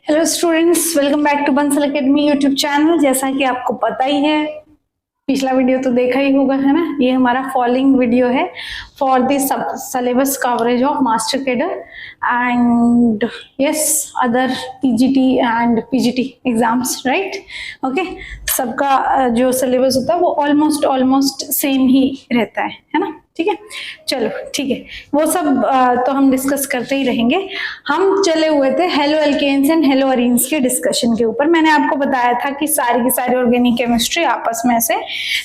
Hello students, welcome back to Bansal Academy YouTube channel. जैसा कि आपको पता ही है, पिछला वीडियो तो देखा ही होगा, है ना। ये हमारा फॉलोइंग वीडियो है for the syllabus coverage of master cadre and yes other PGT and PGT exams, right. Okay, सबका जो सिलेबस होता है वो ऑलमोस्ट सेम ही रहता है ना। ठीक है, चलो ठीक है, वो सब तो हम डिस्कस करते ही रहेंगे। हम चले हुए थे halo alkanes and halo arenes के डिस्कशन के ऊपर। मैंने आपको बताया था कि सारी की सारी ऑर्गेनिक केमिस्ट्री आपस में से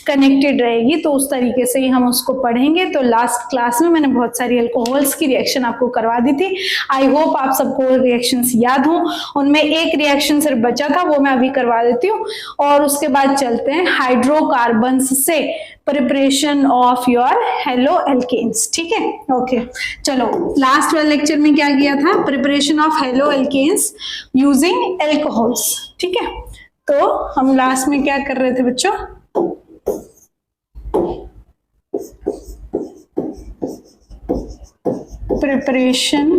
कनेक्टेड रहेगी, तो उस तरीके से ही हम उसको पढ़ेंगे। तो लास्ट क्लास में मैंने बहुत सारी अल्कोहल्स की रिएक्शन आपको करवा दी थी। आई होप आप सबको रिएक्शंस याद हों। उनमें एक रिएक्शन सिर्फ बचा था, वो मैं अभी करवा देती हूँ, और उसके बाद चलते हैं हाइड्रोकार्बन्स से preparation of your halo alkanes. ठीक है, ओके। चलो, लास्ट वाले लेक्चर में क्या किया था? Preparation of halo alkanes using alcohols. ठीक है, तो हम लास्ट में क्या कर रहे थे बच्चों? Preparation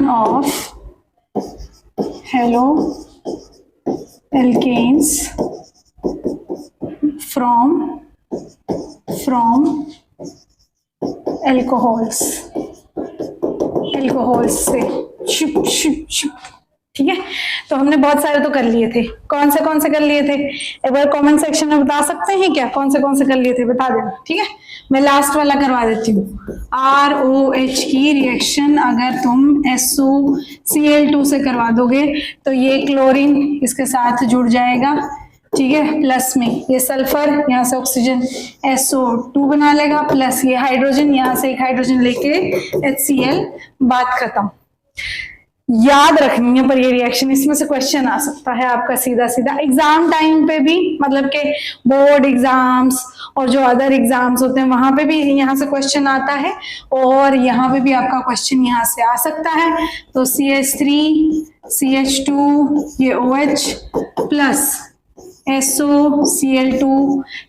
of hello alkanes from alcohols से ठीक है। तो हमने बहुत सारे तो कर लिए थे। कौन से कर लिए थे? एक बार कमेंट सेक्शन में बता सकते हैं क्या? कौन से कर लिए थे, बता देना। ठीक है, मैं लास्ट वाला करवा देती हूँ। ROH की रिएक्शन अगर तुम SOCl2 से करवा दोगे तो ये क्लोरीन इसके साथ जुड़ जाएगा, ठीक है। प्लस में ये सल्फर, यहाँ से ऑक्सीजन SO2 बना लेगा, प्लस ये हाइड्रोजन, यहाँ से एक हाइड्रोजन लेके HCl, बात खत्म। याद रखनी है पर ये रिएक्शन, इसमें से क्वेश्चन आ सकता है आपका सीधा एग्जाम टाइम पे भी, मतलब के बोर्ड एग्जाम्स और जो अदर एग्जाम्स होते हैं वहां पे भी यहाँ से क्वेश्चन आता है, और यहाँ पे भी आपका क्वेश्चन यहाँ से आ सकता है। तो CH3 CH2 ये OH plus SOCl2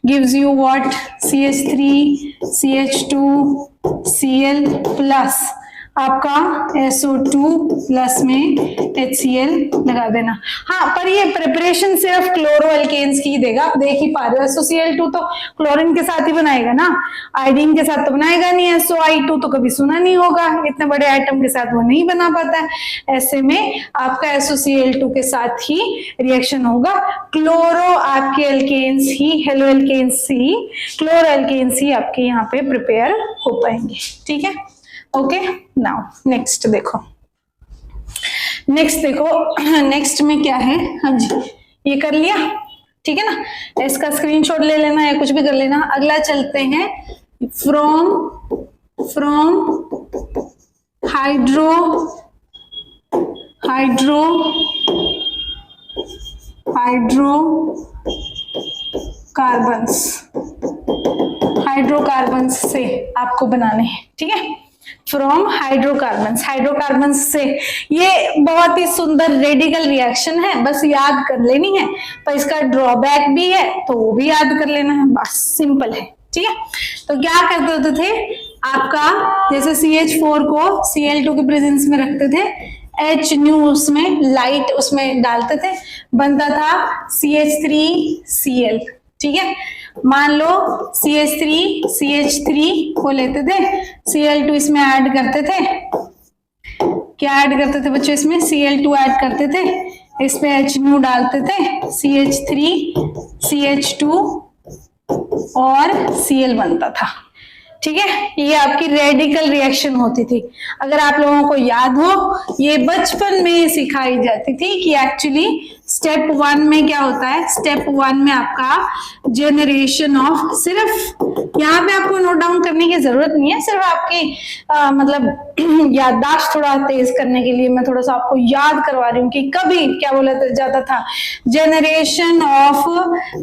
gives you what? CH3 CH2 Cl plus आपका SO2 प्लस में HCl लगा देना। हाँ, पर ये प्रिपरेशन सिर्फ क्लोरो एल्केन्स की देगा, देख ही पा रहे हो। SOCl2 तो क्लोरीन के साथ ही बनाएगा ना, आयोडीन के साथ तो बनाएगा नहीं। SO2 तो कभी सुना नहीं होगा, इतने बड़े आइटम के साथ वो नहीं बना पाता है। ऐसे में आपका SOCl2 के साथ ही रिएक्शन होगा। क्लोरो आपके एल्केन्स ही, हेलो एल्केन्स ही, क्लोरो एल्केन्स ही आपके यहाँ पे प्रिपेयर हो पाएंगे। ठीक है, ओके। नाउ नेक्स्ट देखो, नेक्स्ट में क्या है? हाँ जी, ये कर लिया, ठीक है ना। इसका स्क्रीनशॉट ले लेना या कुछ भी कर लेना। अगला चलते हैं फ्रॉम हाइड्रोकार्बन्स से आपको बनाने हैं, ठीक है। फ्रॉम हाइड्रोकार्बन्स से ये बहुत ही सुंदर रेडिकल रिएक्शन है, बस याद कर लेनी है। पर इसका ड्रॉबैक भी है तो वो भी याद कर लेना है, बस सिंपल है। ठीक है, तो क्या करते थे आपका, जैसे CH4 को Cl2 के प्रेजेंस में रखते थे, H न्यू उसमें लाइट उसमें डालते थे, बनता था CH3Cl। ठीक है, मान लो CH3 को लेते थे, Cl2 इसमें ऐड करते थे। क्या ऐड करते थे बच्चों? इसमें Cl2 ऐड करते थे, इस पे H न्यू डालते थे, CH3 CH2 और Cl बनता था। ठीक है, ये आपकी रेडिकल रिएक्शन होती थी। अगर आप लोगों को याद हो, ये बचपन में सिखाई जाती थी कि एक्चुअली स्टेप 1 में क्या होता है। स्टेप 1 में आपका जेनरेशन ऑफ, सिर्फ यहाँ पे आपको नोट डाउन करने की जरूरत नहीं है, सिर्फ आपकी मतलब याददाश्त थोड़ा तेज करने के लिए मैं थोड़ा सा आपको याद करवा रही हूँ कि कभी क्या बोला जाता था, जेनरेशन ऑफ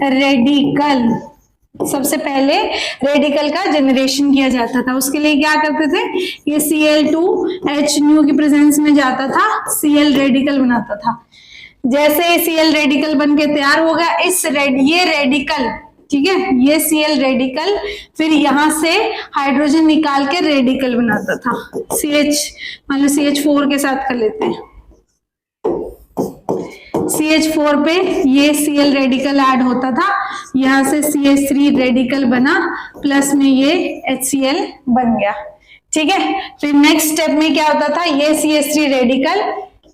रेडिकल। सबसे पहले रेडिकल का जनरेशन किया जाता था। उसके लिए क्या करते थे, ये Cl2 H न्यू की प्रेजेंस में जाता था, Cl रेडिकल बनाता था। जैसे Cl रेडिकल बन के तैयार हो गया, ये रेडिकल ठीक है, ये Cl रेडिकल फिर यहां से हाइड्रोजन निकाल के रेडिकल बनाता था। CH मान लो CH4 के साथ कर लेते हैं, CH4 पे ये Cl रेडिकल ऐड होता था, यहां से CH3 रेडिकल बना, प्लस में ये HCl बन गया। ठीक है, फिर नेक्स्ट स्टेप में क्या होता था, ये CH3 रेडिकल,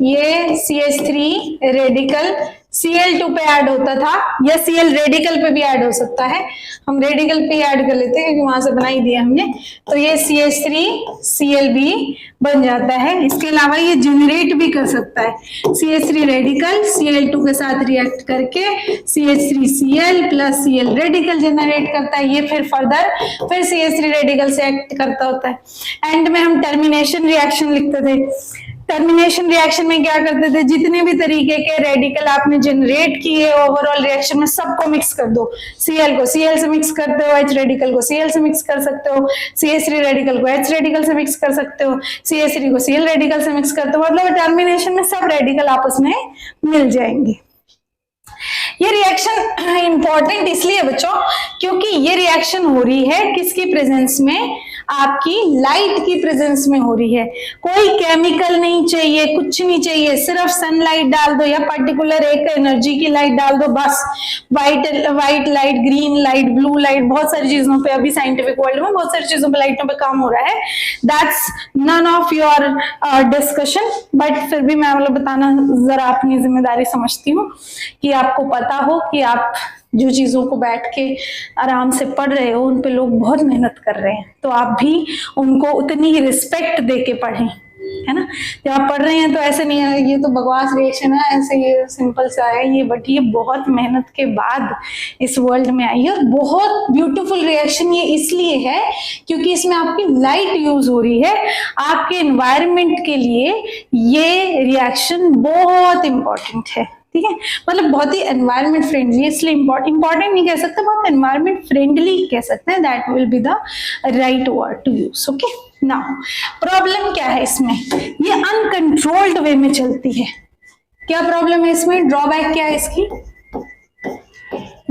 ये CH3 रेडिकल Cl2 पे ऐड होता था, या Cl रेडिकल पे भी ऐड हो सकता है, हम रेडिकल पे ऐड कर लेते हैं क्योंकि वहां से बना ही दिया हमने। तो ये CH3 Cl भी बन जाता है। इसके अलावा ये जनरेट भी कर सकता है, CH3 रेडिकल Cl2 के साथ रिएक्ट करके CH3Cl plus Cl radical generate करता है, ये फिर फर्दर फिर CH3 रेडिकल से एक्ट करता होता है। एंड में हम टर्मिनेशन रिएक्शन लिखते थे। टर्मिनेशन रिएक्शन में क्या करते थे, जितने भी तरीके के रेडिकल आपने जनरेट किए ओवरऑल रिएक्शन में सबको मिक्स कर दो। Cl को Cl से मिक्स करते हो, H रेडिकल को Cl से मिक्स कर सकते हो, CH3 रेडिकल को H रेडिकल से मिक्स कर सकते हो, CH3 को Cl रेडिकल से मिक्स करते हो, मतलब टर्मिनेशन में सब रेडिकल आपस में मिल जाएंगे। ये रिएक्शन इंपॉर्टेंट इसलिए बच्चों क्योंकि ये रिएक्शन हो रही है किसकी प्रेजेंस में, आपकी लाइट की प्रेजेंस में हो रही है। कोई केमिकल नहीं चाहिए, कुछ नहीं चाहिए, सिर्फ सनलाइट डाल दो या पर्टिकुलर एक एनर्जी की लाइट डाल दो बस। White light, green light, blue light, बहुत सारी चीजों पे अभी साइंटिफिक वर्ल्ड में बहुत सारी चीजों पे लाइटों पे काम हो रहा है। That's none of your discussion, but फिर भी मैं मतलब बताना जरा अपनी जिम्मेदारी समझती हूँ कि आपको पता हो कि आप जो चीजों को बैठ के आराम से पढ़ रहे हो उन पे लोग बहुत मेहनत कर रहे हैं, तो आप भी उनको उतनी ही रिस्पेक्ट दे के पढ़ें, है ना। जब आप पढ़ रहे हैं तो ऐसे नहीं है ये तो बकवास रिएक्शन है, ऐसे ये सिंपल सा है ये, बट ये बहुत मेहनत के बाद इस वर्ल्ड में आई है और बहुत ब्यूटीफुल रिएक्शन ये इसलिए है क्योंकि इसमें आपकी लाइट यूज हो रही है। आपके एनवायरनमेंट के लिए ये रिएक्शन बहुत इंपॉर्टेंट है, ठीक है, मतलब बहुत ही एनवायरनमेंट फ्रेंडली, इसलिए इंपॉर्टेंट नहीं कह सकते, बहुत एनवायरनमेंट फ्रेंडली कह सकते हैं, that will be the right word to use. Okay, now problem क्या है इसमें, ये अनकंट्रोल्ड वे में चलती है। क्या प्रॉब्लम है इसमें, ड्रॉबैक क्या है इसकी,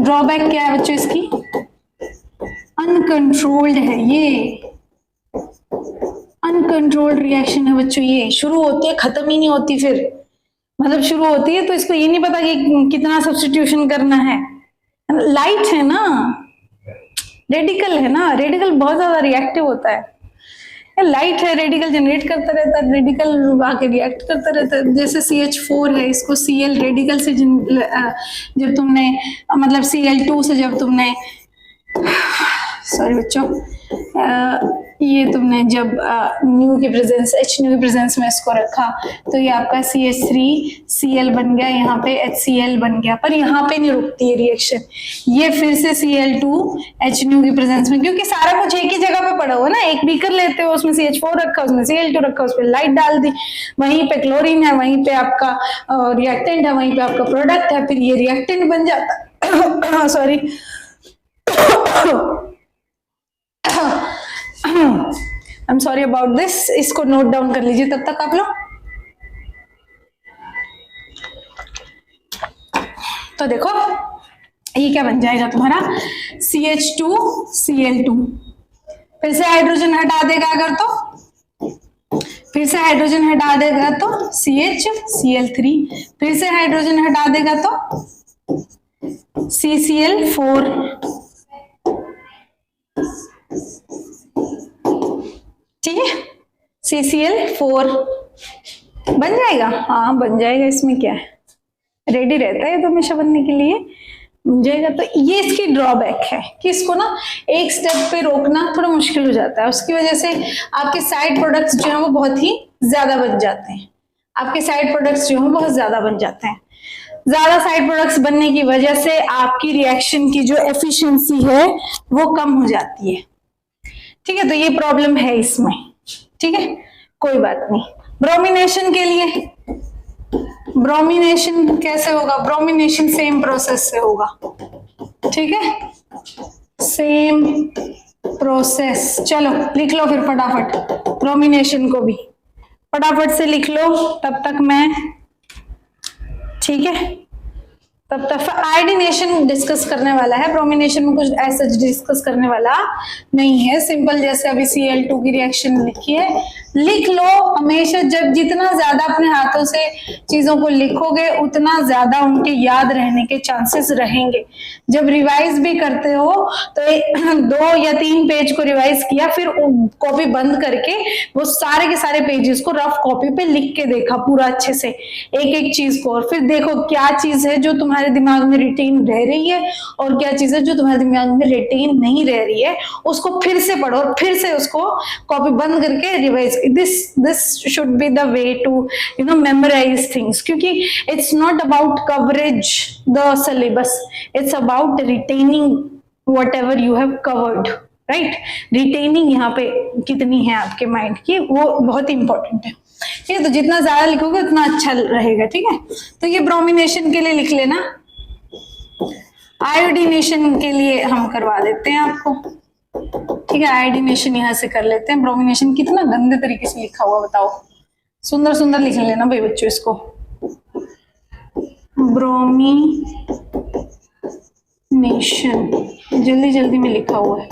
ड्रॉबैक क्या है बच्चों इसकी, अनकंट्रोल्ड है, ये अनकंट्रोल्ड रिएक्शन है बच्चों। ये शुरू होती है खत्म ही नहीं होती, फिर मतलब शुरू होती है तो इसको ये नहीं पता कि कितना सब्स्टिट्यूशन करना है। लाइट है ना, रेडिकल है ना, रेडिकल बहुत ज्यादा रिएक्टिव होता है। लाइट है, रेडिकल जनरेट करता रहता है, रेडिकल आके रिएक्ट करता रहता है। जैसे CH4 है, इसको Cl रेडिकल से जब तुमने मतलब Cl2 से जब तुमने सॉरी बच्चों ये तुमने जब न्यू की प्रेजेंस H न्यू की प्रेजेंस में इसको रखा तो ये आपका CH3Cl बन गया, यहाँ पे HCl बन गया, पर यहाँ पे नहीं रुकती है रिएक्शन, ये फिर से Cl2H न्यू की प्रेजेंस में, क्योंकि सारा कुछ एक ही जगह पे पड़ा हुआ ना। एक बीकर लेते हो, उसमें CH4 रखा, उसमें Cl2 रखा, उस पर लाइट डाल दी, वहीं पे क्लोरीन है, वहीं पे आपका रिएक्टेंट है, वहीं पे आपका प्रोडक्ट है, फिर ये रिएक्टेंट बन जाता sorry I am sorry about this, इसको नोट डाउन कर लीजिए तब तक आप लोग। तो देखो ये क्या बन जाएगा तुम्हारा CH2Cl2, फिर से हाइड्रोजन हटा देगा अगर तो, फिर से हाइड्रोजन हटा देगा तो CHCl3, फिर से हाइड्रोजन हटा देगा तो CCl4, ठीक है, CCl4 बन जाएगा, हाँ बन जाएगा, इसमें क्या है, रेडी रहता है तो हमेशा बनने के लिए बन जाएगा। तो ये इसकी ड्रॉबैक है कि इसको ना एक स्टेप पे रोकना थोड़ा मुश्किल हो जाता है, उसकी वजह से आपके साइड प्रोडक्ट्स जो है वो बहुत ही ज्यादा बन जाते हैं, आपके साइड प्रोडक्ट्स जो है बहुत ज्यादा बन जाते हैं। ज्यादा साइड प्रोडक्ट्स बनने की वजह से आपकी रिएक्शन की जो एफिशिएंसी है वो कम हो जाती है, ठीक है, तो ये प्रॉब्लम है इसमें, ठीक है, कोई बात नहीं। ब्रोमिनेशन के लिए, ब्रोमिनेशन कैसे होगा, ब्रोमिनेशन सेम प्रोसेस से होगा, ठीक है, सेम प्रोसेस। चलो लिख लो फिर फटाफट ब्रोमिनेशन को भी, फटाफट से लिख लो तब तक मैं, ठीक है, तब तक आयोडीनेशन डिस्कस करने वाला है, ब्रोमिनेशन में कुछ ऐसा डिस्कस करने वाला नहीं है। सिंपल जैसे अभी Cl2 की रिएक्शन लिखी है, लिख लो हमेशा। जब जितना ज्यादा अपने हाथों से चीजों को लिखोगे उतना ज्यादा उनके याद रहने के चांसेस रहेंगे। जब रिवाइज भी करते हो तो 2 या 3 पेज को रिवाइज किया, फिर कॉपी बंद करके वो सारे के सारे पेजेस को रफ कॉपी पे लिख के देखा पूरा अच्छे से, एक एक चीज को, और फिर देखो क्या चीज है जो तुम्हारे दिमाग में रिटेन रह रही है और क्या चीज है जो तुम्हारे दिमाग में रिटेन नहीं रह रही है। उसको फिर से पढ़ो और फिर से उसको कॉपी बंद करके revise. this should be the way to memorize things, क्योंकि it's not about coverage the syllabus, it's about retaining whatever you have covered, right? retaining यहाँ पे कितनी है आपके माइंड की, वो बहुत इंपॉर्टेंट है। ठीक है, तो जितना ज्यादा लिखोगे उतना अच्छा रहेगा। ठीक है, तो ये ब्रोमिनेशन के लिए लिख लेना, आयोडीनेशन के लिए हम करवा देते हैं आपको। ठीक है, आयोडीनेशन यहाँ से कर लेते हैं। ब्रोमिनेशन कितना गंदे तरीके से लिखा हुआ बताओ, सुंदर सुंदर लिख लेना भाई बच्चों इसको। ब्रोमिनेशन जल्दी जल्दी में लिखा हुआ है।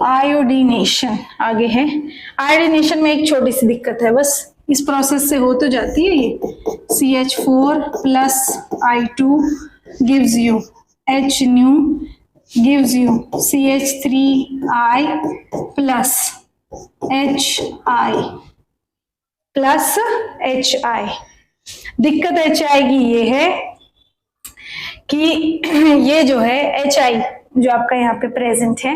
आयोडीनेशन आगे है। आयोडीनेशन में एक छोटी सी दिक्कत है, बस इस प्रोसेस से हो तो जाती है ये। CH4 plus I2 gives you H nu gives you CH3I plus HI plus HI। दिक्कत HI की ये है कि ये जो है HI जो आपका यहाँ पे प्रेजेंट है,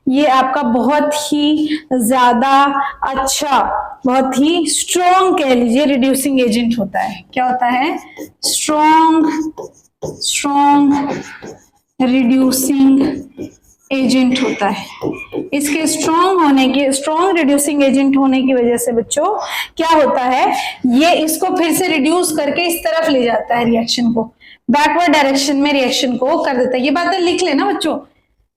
ये आपका बहुत ही ज्यादा अच्छा, बहुत ही स्ट्रॉन्ग कह लीजिए रिड्यूसिंग एजेंट होता है। क्या होता है? स्ट्रॉन्ग रिड्यूसिंग एजेंट होता है। इसके स्ट्रॉन्ग रिड्यूसिंग एजेंट होने की वजह से बच्चों क्या होता है, ये इसको फिर से रिड्यूस करके इस तरफ ले जाता है, रिएक्शन को बैकवर्ड डायरेक्शन में रिएक्शन को कर देता है। ये बातें लिख लेना बच्चों,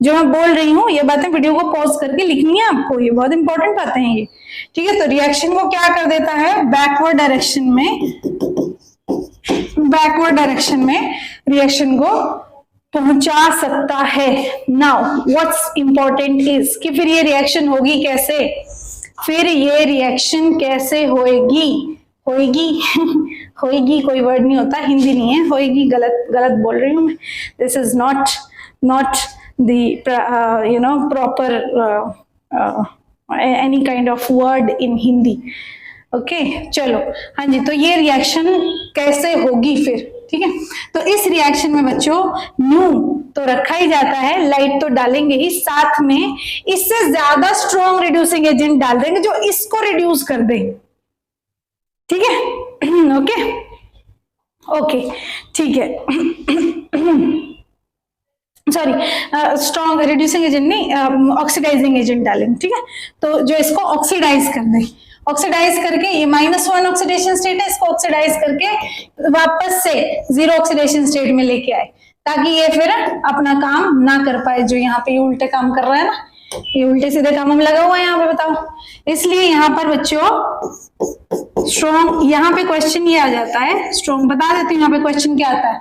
जो मैं बोल रही हूँ ये बातें वीडियो को पॉज करके लिखनी है आपको, ये बहुत इंपॉर्टेंट बातें हैं ये। ठीक है, तो रिएक्शन को क्या कर देता है, बैकवर्ड डायरेक्शन में रिएक्शन को पहुंचा सकता है। नाउ व्हाट्स इंपॉर्टेंट इज कि फिर ये रिएक्शन होगी कैसे, फिर ये रिएक्शन कैसे होएगी होएगी कोई वर्ड नहीं होता, हिंदी नहीं है, होएगी गलत बोल रही हूँ मैं। This is not the proper any kind of word in Hindi। Okay चलो, हाँ जी, तो ये रिएक्शन कैसे होगी फिर। ठीक है, तो इस रिएक्शन में बच्चों न्यू तो रखा ही जाता है, लाइट तो डालेंगे ही, साथ में इससे ज्यादा स्ट्रॉन्ग रिड्यूसिंग एजेंट डाल देंगे जो इसको रिड्यूस कर दे। ठीक है, ओके ठीक है। सॉरी, स्ट्रॉन्ग रिड्यूसिंग एजेंट नहीं, ऑक्सीडाइजिंग एजेंट डालेंगे। ठीक है, तो जो इसको ऑक्सीडाइज कर दे, ऑक्सीडाइज करके ये -1 ऑक्सीडेशन स्टेट है, इसको ऑक्सीडाइज करके वापस से 0 ऑक्सीडेशन स्टेट में लेके आए, ताकि ये फिर अपना काम ना कर पाए। जो यहाँ पे उल्टे काम कर रहा है ना, ये उल्टे सीधे काम हम लगा हुआ है यहाँ पे, बताओ। इसलिए यहाँ पर बच्चों स्ट्रॉन्ग, यहाँ पे क्वेश्चन ये आ जाता है स्ट्रॉन्ग। बता देती हूँ यहाँ पे क्वेश्चन क्या आता है,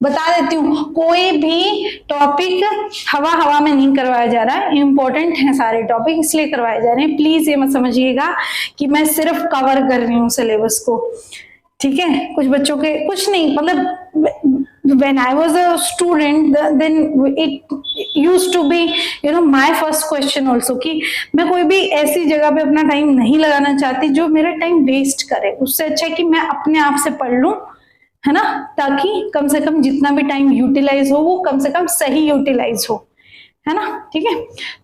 बता देती हूँ। कोई भी टॉपिक हवा में नहीं करवाया जा रहा है, इंपॉर्टेंट है सारे टॉपिक इसलिए करवाए जा रहे हैं। प्लीज ये मत समझिएगा कि मैं सिर्फ कवर कर रही हूँ सिलेबस को। ठीक है, कुछ बच्चों के कुछ नहीं, मतलब when I was a student then it used to be my first question also कि मैं कोई भी ऐसी जगह पे अपना टाइम नहीं लगाना चाहती जो मेरा टाइम वेस्ट करे। उससे अच्छा है कि मैं अपने आप से पढ़ लूं, है ना, ताकि कम से कम जितना भी टाइम यूटिलाइज हो वो कम से कम सही यूटिलाइज हो, है ना। ठीक है,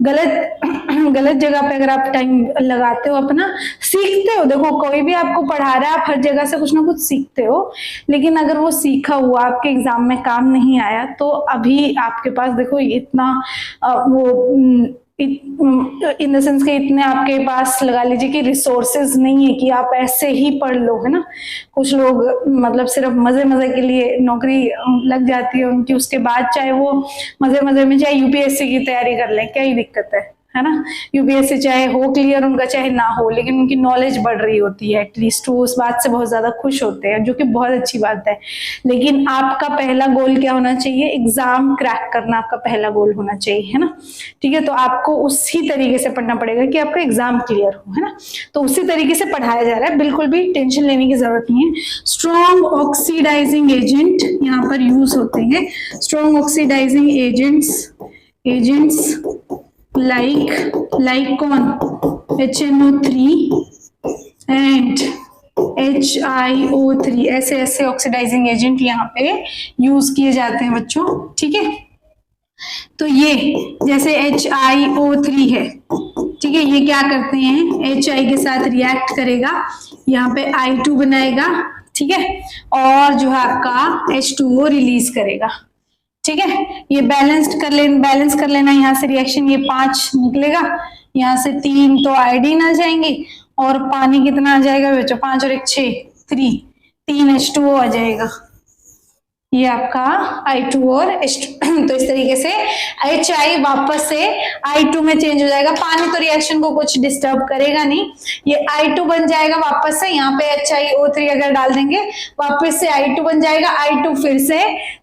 गलत जगह पे अगर आप टाइम लगाते हो अपना, सीखते हो। देखो कोई भी आपको पढ़ा रहा है, आप हर जगह से कुछ ना कुछ सीखते हो, लेकिन अगर वो सीखा हुआ आपके एग्जाम में काम नहीं आया तो अभी आपके पास देखो इतना इन द सेंस के इतने आपके पास लगा लीजिए कि रिसोर्सेज नहीं है कि आप ऐसे ही पढ़ लो, है ना। कुछ लोग मतलब सिर्फ मजे के लिए नौकरी लग जाती है उनकी, उसके बाद चाहे वो मजे में चाहे यूपीएससी की तैयारी कर लें, क्या ही दिक्कत है है ना। यूपीएससी चाहे हो क्लियर उनका चाहे ना हो, लेकिन उनकी नॉलेज बढ़ रही होती है, एटलीस्ट वो उस बात से बहुत ज्यादा खुश होते हैं, जो कि बहुत अच्छी बात है। लेकिन आपका पहला गोल क्या होना चाहिए? एग्जाम क्रैक करना आपका पहला गोल होना चाहिए, है ना। ठीक है, तो आपको उसी तरीके से पढ़ना पड़ेगा कि आपका एग्जाम क्लियर हो, है ना। तो उसी तरीके से पढ़ाया जा रहा है, बिल्कुल भी टेंशन लेने की जरूरत नहीं है। स्ट्रॉन्ग ऑक्सीडाइजिंग एजेंट यहाँ पर यूज होते हैं। स्ट्रॉन्ग ऑक्सीडाइजिंग एजेंट्स लाइक कौन? HNO3 एंड HiO3, ऐसे ऑक्सीडाइजिंग एजेंट यहाँ पे यूज किए जाते हैं बच्चों। ठीक है, तो ये जैसे HiO3 है, ठीक है, ये क्या करते हैं? Hi के साथ रिएक्ट करेगा, यहाँ पे I2 बनाएगा, ठीक है, और जो है आपका H2O रिलीज करेगा। ठीक है, ये बैलेंस कर लेना यहाँ से रिएक्शन, ये 5 निकलेगा, यहाँ से 3 तो आयोडीन आ जाएंगे, और पानी कितना आ जाएगा बच्चों? 5 और 1 6, 3 H2O आ जाएगा, ये आपका I2 और H2। तो इस तरीके से HI वापस से I2 में चेंज हो जाएगा। पानी तो रिएक्शन को कुछ डिस्टर्ब करेगा नहीं, ये I2 बन जाएगा वापस से, यहाँ पे HiO3 अगर डाल देंगे वापस से I2 बन जाएगा। I2 फिर से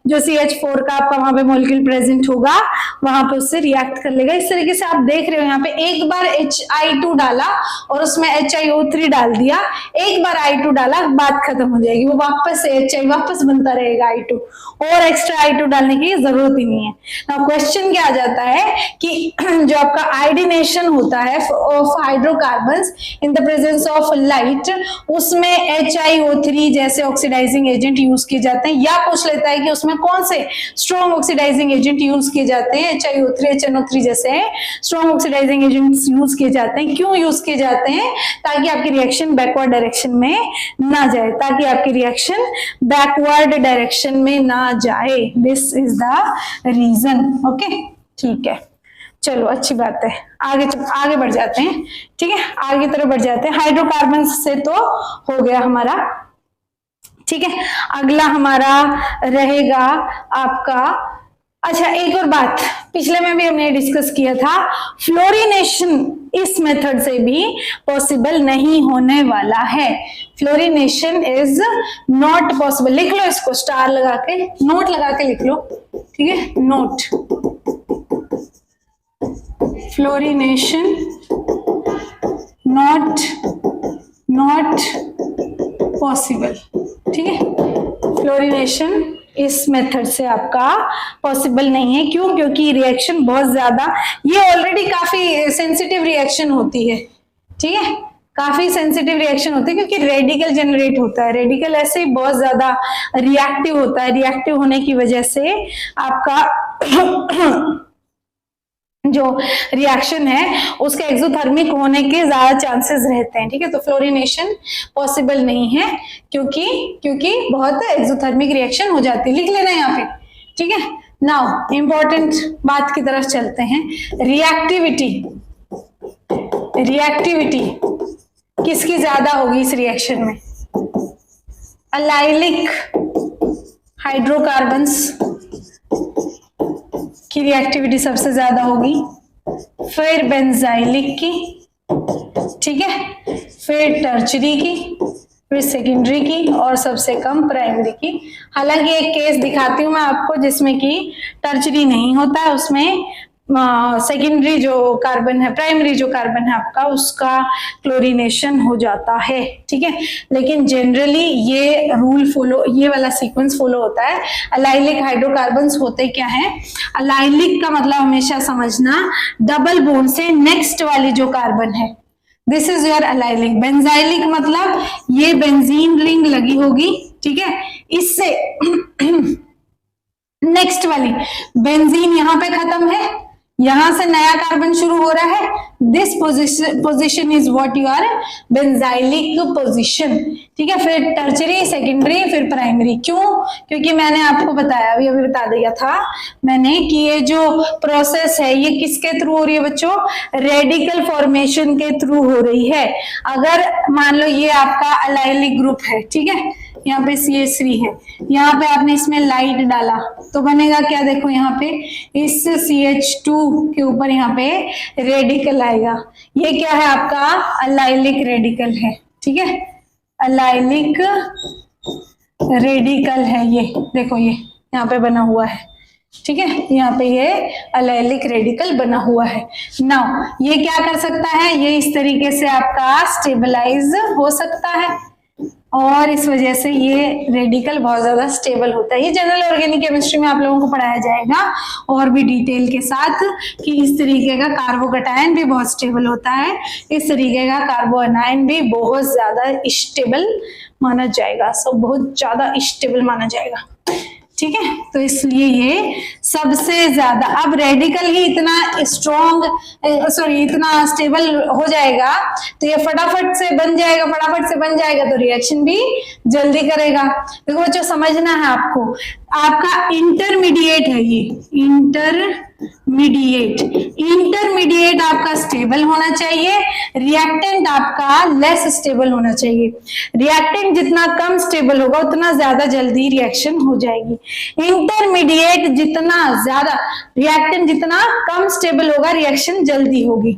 जो CH4 का आपका वहां पे मॉलिक्यूल प्रेजेंट होगा वहां पे उससे रिएक्ट कर लेगा। इस तरीके से आप देख रहे हो, यहाँ पे एक बार HI2 डाला और उसमें HiO3 डाल दिया, एक बार I2 डाला, बात खत्म हो जाएगी, वो वापस से HI वापस बनता रहेगा I2, और एक्स्ट्रा I2 डालने की जरूरत ही नहीं है। नाउ क्वेश्चन क्या आ जाता है कि जो आपका आयोडीनेशन होता है of hydrocarbons in the presence of light, उसमें HiO3 जैसे ऑक्सीडाइजिंग एजेंट यूज किए जाते हैं, या पूछ लेता है कि उसमें कौन से स्ट्रॉन्ग ऑक्सीडाइजिंग एजेंट यूज किए जाते हैं। HiO3 HNO3 जैसे स्ट्रॉन्ग ऑक्सीडाइजिंग एजेंट्स यूज किए जाते हैं। क्यों यूज किए जाते हैं? ताकि आपकी रिएक्शन बैकवर्ड डायरेक्शन में ना जाए, ताकि आपकी रिएक्शन बैकवर्ड डायरेक्शन में ना जाए। This is the reason. Okay, ठीक है, चलो अच्छी बात है, आगे बढ़ जाते हैं। ठीक है, आगे की तरफ बढ़ जाते हैं। हाइड्रोकार्बन से तो हो गया हमारा, ठीक है। अगला हमारा रहेगा आपका, अच्छा एक और बात पिछले में भी हमने डिस्कस किया था, फ्लोरिनेशन इस मेथड से भी पॉसिबल नहीं होने वाला है। Fluorination is not possible. लिख लो इसको, स्टार लगा के, नोट लगा के लिख लो, ठीक है, नोट। फ्लोरिनेशन नॉट पॉसिबल, ठीक है। फ्लोरिनेशन इस मेथड से आपका पॉसिबल नहीं है। क्यों? क्योंकि रिएक्शन बहुत ज्यादा, ये ऑलरेडी काफी सेंसिटिव रिएक्शन होती है, ठीक है, काफी सेंसिटिव रिएक्शन होती है, क्योंकि रेडिकल जनरेट होता है। रेडिकल ऐसे ही बहुत ज्यादा रिएक्टिव होता है। रिएक्टिव होने की वजह से आपका जो रिएक्शन है उसके एक्सोथर्मिक होने के ज्यादा चांसेस रहते हैं, ठीक है। तो फ्लोरिनेशन पॉसिबल नहीं है क्योंकि बहुत एक्सोथर्मिक रिएक्शन हो जाती है। लिख लेना यहाँ पे, ठीक है। नाउ इंपॉर्टेंट बात की तरफ चलते हैं। रिएक्टिविटी किसकी ज्यादा होगी इस रिएक्शन में? अलाइलिक हाइड्रोकार्बन्स की रिएक्टिविटी सबसे ज्यादा होगी, फिर बेंजाइलिक की, ठीक है, फिर टर्चरी की, फिर सेकेंडरी की, और सबसे कम प्राइमरी की। हालांकि एक केस दिखाती हूं मैं आपको जिसमें कि टर्चरी नहीं होता है, उसमें सेकेंडरी जो कार्बन है, प्राइमरी जो कार्बन है आपका, उसका क्लोरीनेशन हो जाता है, ठीक है। लेकिन जनरली ये रूल फॉलो, ये वाला सीक्वेंस फॉलो होता है। अलाइलिक हाइड्रोकार्बन्स होते क्या है? अलाइलिक का मतलब हमेशा समझना डबल बॉन्ड से नेक्स्ट वाली जो कार्बन है, this is your allylic. Benzylic मतलब ये बेंजीन रिंग लगी होगी, ठीक है, इससे नेक्स्ट वाली बेंजीन यहां पे खत्म है, यहां से नया कार्बन शुरू हो रहा है। This position is what you are benzylic position, ठीक है। फिर टर्चरी, सेकेंडरी, फिर प्राइमरी। क्यों? क्योंकि मैंने आपको बताया, अभी बता दिया था मैंने कि ये जो प्रोसेस है ये किसके थ्रू हो रही है बच्चों? रेडिकल फॉर्मेशन के थ्रू हो रही है। अगर मान लो ये आपका अलाइलिक ग्रुप है, ठीक है, यहाँ पे CH3 है, यहाँ पे आपने इसमें लाइट डाला तो बनेगा क्या, देखो यहाँ पे इस CH2 के ऊपर यहाँ पे रेडिकल आएगा। ये क्या है आपका अलाइलिक रेडिकल है, ठीक है, अलाइलिक रेडिकल है। ये देखो ये यहाँ पे बना हुआ है, ठीक है, यहाँ पे ये अलाइलिक रेडिकल बना हुआ है। नाउ ये क्या कर सकता है, ये इस तरीके से आपका स्टेबलाइज हो सकता है और इस वजह से ये रेडिकल बहुत ज्यादा स्टेबल होता है। ये जनरल ऑर्गेनिक केमिस्ट्री में आप लोगों को पढ़ाया जाएगा और भी डिटेल के साथ कि इस तरीके का कार्बोकटायन भी बहुत स्टेबल होता है, इस तरीके का कार्बोएनायन भी बहुत ज्यादा स्टेबल माना जाएगा, सब बहुत ज्यादा स्टेबल माना जाएगा, ठीक है। तो इसलिए ये सबसे ज्यादा, अब रेडिकल ही इतना स्ट्रॉन्ग इतना स्टेबल हो जाएगा तो ये फटाफट से बन जाएगा, तो रिएक्शन भी जल्दी करेगा। देखो बच्चों समझना है आपको, आपका इंटरमीडिएट है ये, इंटरमीडिएट आपका स्टेबल होना चाहिए, रिएक्टेंट आपका लेस स्टेबल होना चाहिए। रिएक्टेंट जितना कम स्टेबल होगा उतना ज्यादा जल्दी रिएक्शन हो जाएगी। इंटरमीडिएट जितना ज्यादा, रिएक्टेंट जितना कम स्टेबल होगा रिएक्शन जल्दी होगी,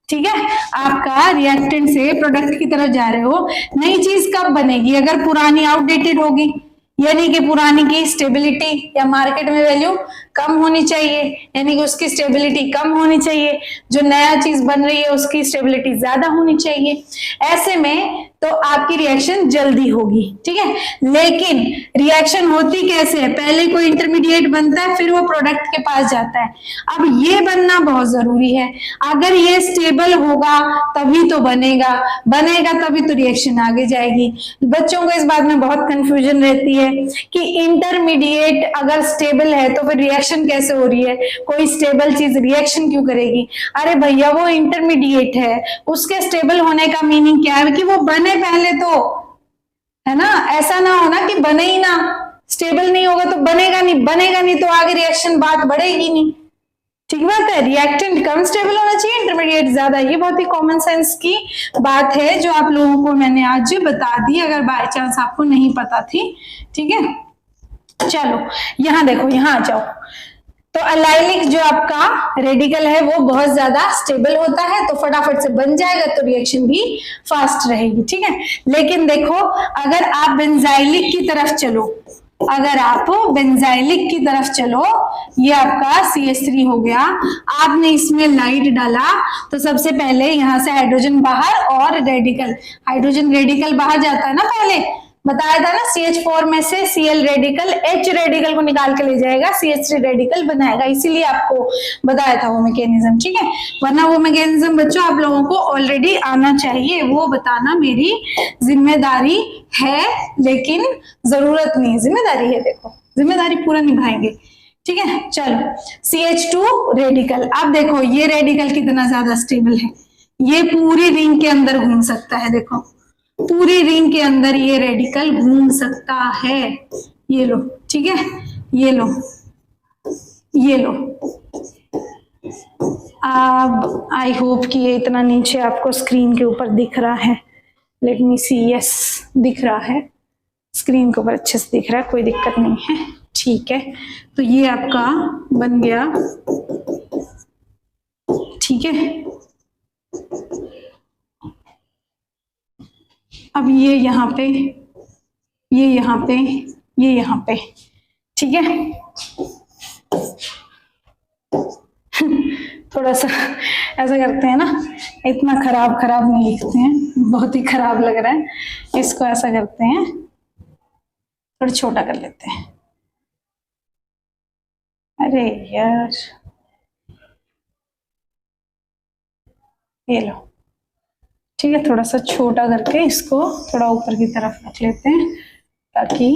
ठीक है। आपका रिएक्टेंट से प्रोडक्ट की तरफ जा रहे हो, नई चीज कब बनेगी, अगर पुरानी आउटडेटेड होगी, यानी कि पुरानी की स्टेबिलिटी या मार्केट में वैल्यू कम होनी चाहिए, यानी कि उसकी स्टेबिलिटी कम होनी चाहिए, जो नया चीज बन रही है उसकी स्टेबिलिटी ज्यादा होनी चाहिए। ऐसे में तो आपकी रिएक्शन जल्दी होगी, ठीक है। लेकिन रिएक्शन होती कैसे है, पहले कोई इंटरमीडिएट बनता है फिर वो प्रोडक्ट के पास जाता है। अब ये बनना बहुत जरूरी है, अगर ये स्टेबल होगा तभी तो बनेगा तभी तो रिएक्शन आगे जाएगी। बच्चों को इस बात में बहुत कंफ्यूजन रहती है कि इंटरमीडिएट अगर स्टेबल है तो फिर रिएक्शन कैसे हो रही है, कोई स्टेबल चीज रिएक्शन क्यों करेगी। अरे भैया वो इंटरमीडिएट है, उसके स्टेबल होने का मीनिंग क्या है कि वो बने पहले तो, है ना, ऐसा ना हो ना कि बने ही ना, स्टेबल नहीं होगा तो बनेगा नहीं तो आगे रिएक्शन बात बढ़ेगी नहीं, ठीक बात है। रिएक्टेंट कम स्टेबल होना चाहिए, इंटरमीडिएट ज्यादा, ये बहुत ही कॉमन सेंस की बात है जो आप लोगों को मैंने आज बता दी, अगर बाय चांस आपको नहीं पता थी, ठीक है। चलो यहां देखो, यहां आ जाओ। तो अलाइलिक जो आपका रेडिकल है वो बहुत ज्यादा स्टेबल होता है, तो फटाफट से बन जाएगा, तो रिएक्शन भी फास्ट रहेगी, ठीक है। लेकिन देखो अगर आप बेंजाइलिक की तरफ चलो, ये आपका CH3 हो गया, आपने इसमें लाइट डाला तो सबसे पहले यहां से हाइड्रोजन बाहर और हाइड्रोजन रेडिकल बाहर जाता है ना, पहले बताया था ना, CH4 में से Cl रेडिकल H रेडिकल को निकाल के ले जाएगा, CH3 रेडिकल बनाएगा, इसीलिए आपको बताया था वो मैकेनिज्म, ठीक है। वरना वो मैकेनिज्म बच्चों आप लोगों को ऑलरेडी आना चाहिए, वो बताना मेरी जिम्मेदारी है, लेकिन जरूरत नहीं है, जिम्मेदारी है, देखो जिम्मेदारी पूरा निभाएंगे, ठीक है। चलो CH2 रेडिकल, अब देखो ये रेडिकल कितना ज्यादा स्टेबल है, ये पूरी रिंग के अंदर घूम सकता है, देखो पूरी रिंग के अंदर ये रेडिकल घूम सकता है, ये लो, ठीक है, ये लो। अब आई होप कि ये इतना नीचे आपको स्क्रीन के ऊपर दिख रहा है, लेट मी सी, यस दिख रहा है, स्क्रीन के ऊपर अच्छे से दिख रहा है, कोई दिक्कत नहीं है, ठीक है। तो ये आपका बन गया, ठीक है। अब ये यहाँ पे, ये यहाँ पे, ये यहाँ पे, ठीक है। थोड़ा सा ऐसा करते हैं ना, इतना खराब नहीं लिखते हैं, बहुत ही खराब लग रहा है, इसको ऐसा करते हैं, थोड़ा छोटा कर लेते हैं। अरे यार, ये लो, ठीक है, थोड़ा सा छोटा करके इसको थोड़ा ऊपर की तरफ रख लेते हैं ताकि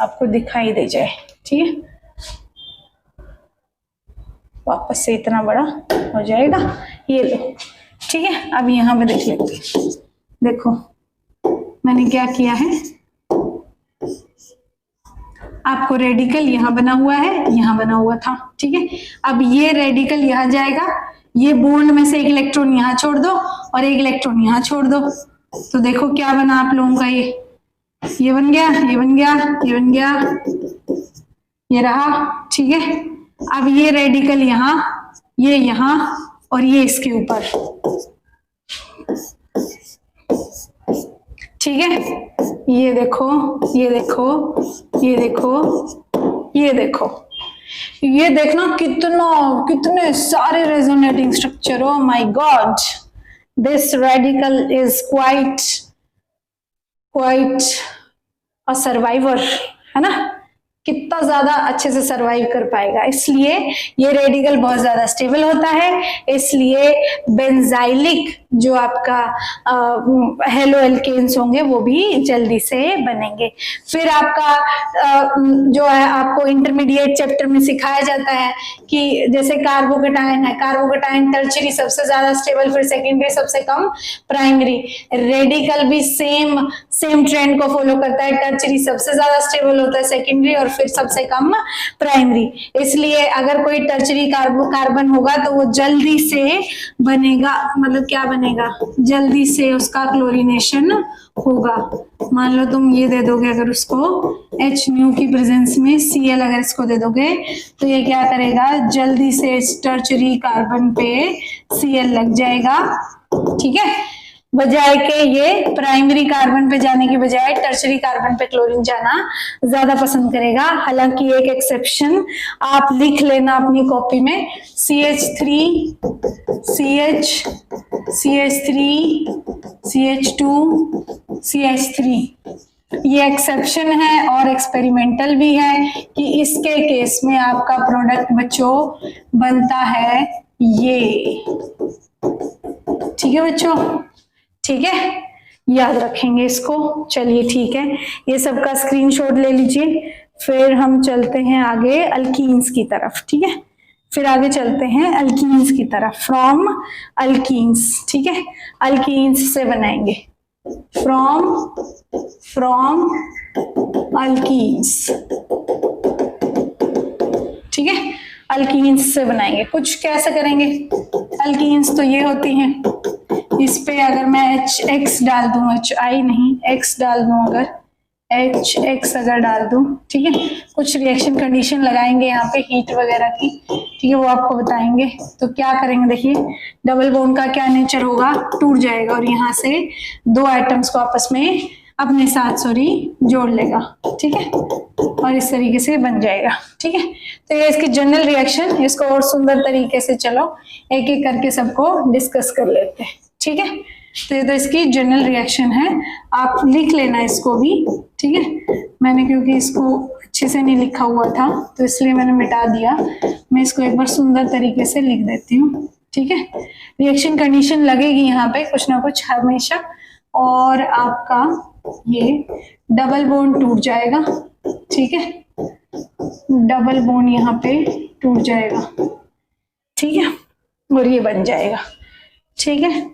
आपको दिखाई दे जाए, ठीक है। वापस से इतना बड़ा हो जाएगा, ये लो, ठीक है। अब यहाँ पे देख लेते हैं, देखो मैंने क्या किया है, आपको रेडिकल यहाँ बना हुआ है, यहाँ बना हुआ था, ठीक है। अब ये रेडिकल यहाँ जाएगा, ये बॉन्ड में से एक इलेक्ट्रॉन यहाँ छोड़ दो और एक इलेक्ट्रॉन यहाँ छोड़ दो, तो देखो क्या बना आप लोगों का, ये ये बन गया, ये बन गया, ये बन गया, ये रहा। ठीक है, अब ये रेडिकल यहाँ, ये यहाँ और ये इसके ऊपर। ठीक है, ये देखो, ये देखो, ये देखो, ये देखो, ये देखना कितने सारे resonating structure. Oh my God, this radical is quite a survivor, है ना। कितना ज्यादा अच्छे से सरवाइव कर पाएगा, इसलिए ये रेडिकल बहुत ज्यादा स्टेबल होता है। इसलिए बेंजाइलिक जो आपका हेलो एल्केन्स होंगे वो भी जल्दी से बनेंगे। फिर आपका जो है आपको इंटरमीडिएट चैप्टर में सिखाया जाता है कि जैसे कार्बोकेटायन है, कार्बोकेटायन टर्शरी सबसे ज्यादा स्टेबल, फिर सेकेंडरी सबसे कम, प्राइमरी। रेडिकल भी सेम ट्रेंड को फॉलो करता है, टर्शरी सबसे ज्यादा स्टेबल होता है, सेकेंडरी और फिर सबसे कम प्राइमरी। इसलिए अगर कोई टर्शरी कार्बन होगा तो वो जल्दी से बनेगा, मतलब क्या बनेगा, जल्दी से उसका क्लोरीनेशन होगा। मान लो तुम ये दे दोगे अगर उसको H न्यू की प्रेजेंस में Cl अगर इसको दे दोगे तो ये क्या करेगा, जल्दी से टर्शरी कार्बन पे Cl लग जाएगा। ठीक है, बजाय के ये प्राइमरी कार्बन पे जाने की बजाय टर्शरी कार्बन पे क्लोरीन जाना ज्यादा पसंद करेगा। हालांकि एक एक्सेप्शन आप लिख लेना अपनी कॉपी में, CH3 CH3 CH2 CH3, ये एक्सेप्शन है और एक्सपेरिमेंटल भी है कि इसके केस में आपका प्रोडक्ट बच्चों बनता है ये। ठीक है बच्चों, ठीक है, याद रखेंगे इसको। चलिए ठीक है, ये सबका स्क्रीनशॉट ले लीजिए। फिर हम चलते हैं आगे अल्कीन्स की तरफ। ठीक है, फिर आगे चलते हैं अल्कीन्स की तरफ, फ्रॉम अल्कीन्स। ठीक है, अल्कीन्स से बनाएंगे, फ्रॉम अल्कीन्स। ठीक है, अल्कीन्स से बनाएंगे। कुछ कैसे करेंगे, अल्कीन्स तो ये होती हैं, इस पे अगर मैं HX डाल दूं, HI नहीं X डाल दूं, अगर HX अगर डाल दूं, ठीक है, कुछ रिएक्शन कंडीशन लगाएंगे यहाँ पे हीट वगैरह की। ठीक है, वो आपको बताएंगे। तो क्या करेंगे, देखिए डबल बॉन्ड का क्या नेचर होगा, टूट जाएगा और यहाँ से दो आइटम्स को आपस में अपने साथ जोड़ लेगा। ठीक है, और इस तरीके से बन जाएगा। ठीक है, तो ये इसकी जनरल रिएक्शन, इसको और सुंदर तरीके से चलो एक एक करके सबको डिस्कस कर लेते हैं। ठीक है, तो ये तो इसकी जनरल रिएक्शन है, आप लिख लेना इसको भी। ठीक है, मैंने क्योंकि इसको अच्छे से नहीं लिखा हुआ था तो इसलिए मैंने मिटा दिया। मैं इसको एक बार सुंदर तरीके से लिख देती हूँ। ठीक है, रिएक्शन कंडीशन लगेगी यहाँ पे कुछ ना कुछ हमेशा, और आपका ये डबल बॉन्ड टूट जाएगा। ठीक है, डबल बॉन्ड यहाँ पे टूट जाएगा। ठीक है, और ये बन जाएगा। ठीक है,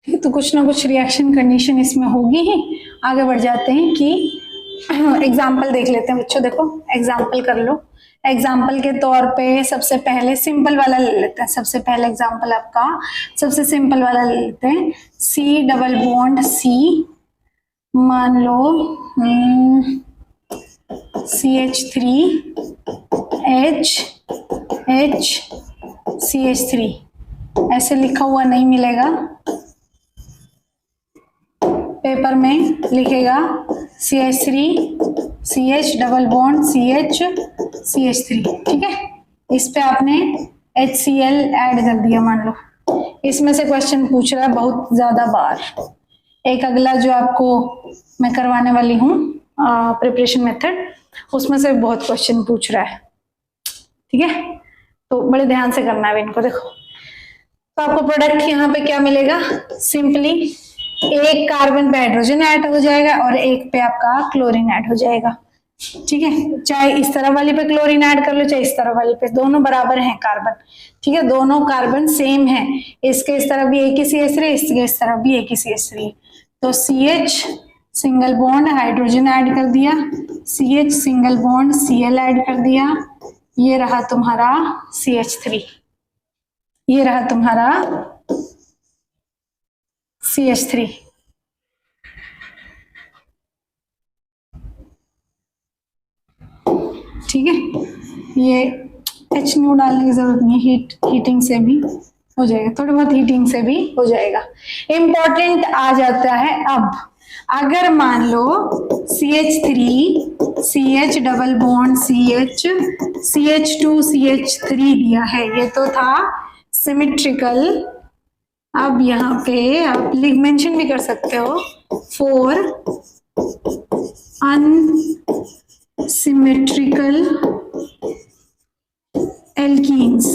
तो कुछ ना कुछ रिएक्शन कंडीशन इसमें होगी ही। आगे बढ़ जाते हैं कि एग्जाम्पल देख लेते हैं बच्चों। देखो एग्जाम्पल कर लो। एग्जाम्पल के तौर पे सबसे पहले सिंपल वाला ले लेते हैं। सबसे पहले एग्जाम्पल आपका सबसे सिंपल वाला ले लेते हैं। C डबल बॉन्ड C, मान लो CH3 H CH3, ऐसे लिखा हुआ नहीं मिलेगा, पेपर में लिखेगा CH3 CH double bond CH CH3। ठीक है, इस पे आपने HCl ऐड कर दिया मान लो। इसमें से क्वेश्चन पूछ रहा है बहुत ज्यादा बार। एक अगला जो आपको मैं करवाने वाली हूँ प्रिपरेशन मेथड, उसमें से बहुत क्वेश्चन पूछ रहा है। ठीक है, तो बड़े ध्यान से करना है इनको। देखो तो आपको प्रोडक्ट यहाँ पे क्या मिलेगा, सिंपली एक कार्बन पे हाइड्रोजन ऐड हो जाएगा और एक पे आपका क्लोरीन ऐड हो जाएगा। ठीक है, चाहे इस तरफ वाली पे क्लोरीन ऐड कर लो चाहे इस तरफ वाली पे, दोनों बराबर हैं कार्बन। ठीक है, दोनों कार्बन सेम है। इसके इस तरफ भी एक ही CH3, इसके इस तरफ भी एक ही CH3। तो CH single bond hydrogen add कर दिया, CH single bond Cl add कर दिया, ये रहा तुम्हारा CH3, ये रहा तुम्हारा CH3। ठीक है, ये H न्यू डालने की जरूरत नहीं है, हीटिंग से भी हो जाएगा, थोड़ी बहुत हीटिंग से भी हो जाएगा। इंपॉर्टेंट आ जाता है अब, अगर मान लो CH3 CH double bond CH CH2 CH3 दिया है, ये तो था सिमेट्रिकल। अब यहाँ पे आप मेंशन भी कर सकते हो, 4 अनसिमेट्रिकल एल्कीन्स।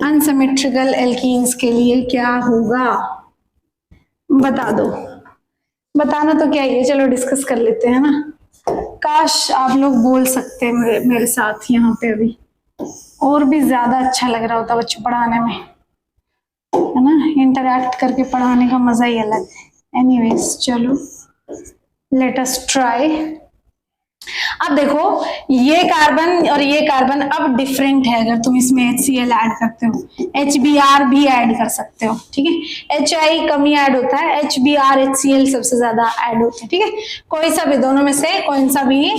अनसिमेट्रिकल एल्कीन्स के लिए क्या होगा बता दो। बताना तो क्या है, चलो डिस्कस कर लेते हैं ना। काश आप लोग बोल सकते हैं मेरे साथ यहाँ पे अभी, और भी ज्यादा अच्छा लग रहा होता बच्चों पढ़ाने में, है ना। इंटरैक्ट करके पढ़ाने का मजा ही अलग है। एनीवेज चलो लेट अस ट्राई। अब देखो ये कार्बन और ये कार्बन अब डिफरेंट है, अगर तुम इसमें HCl ऐड करते हो, HBr भी ऐड कर सकते हो, ठीक है। HI कम ही ऐड होता है, HBr HCl सबसे ज्यादा ऐड होता है, ठीक है। कोई सा भी, दोनों में से कोई सा भी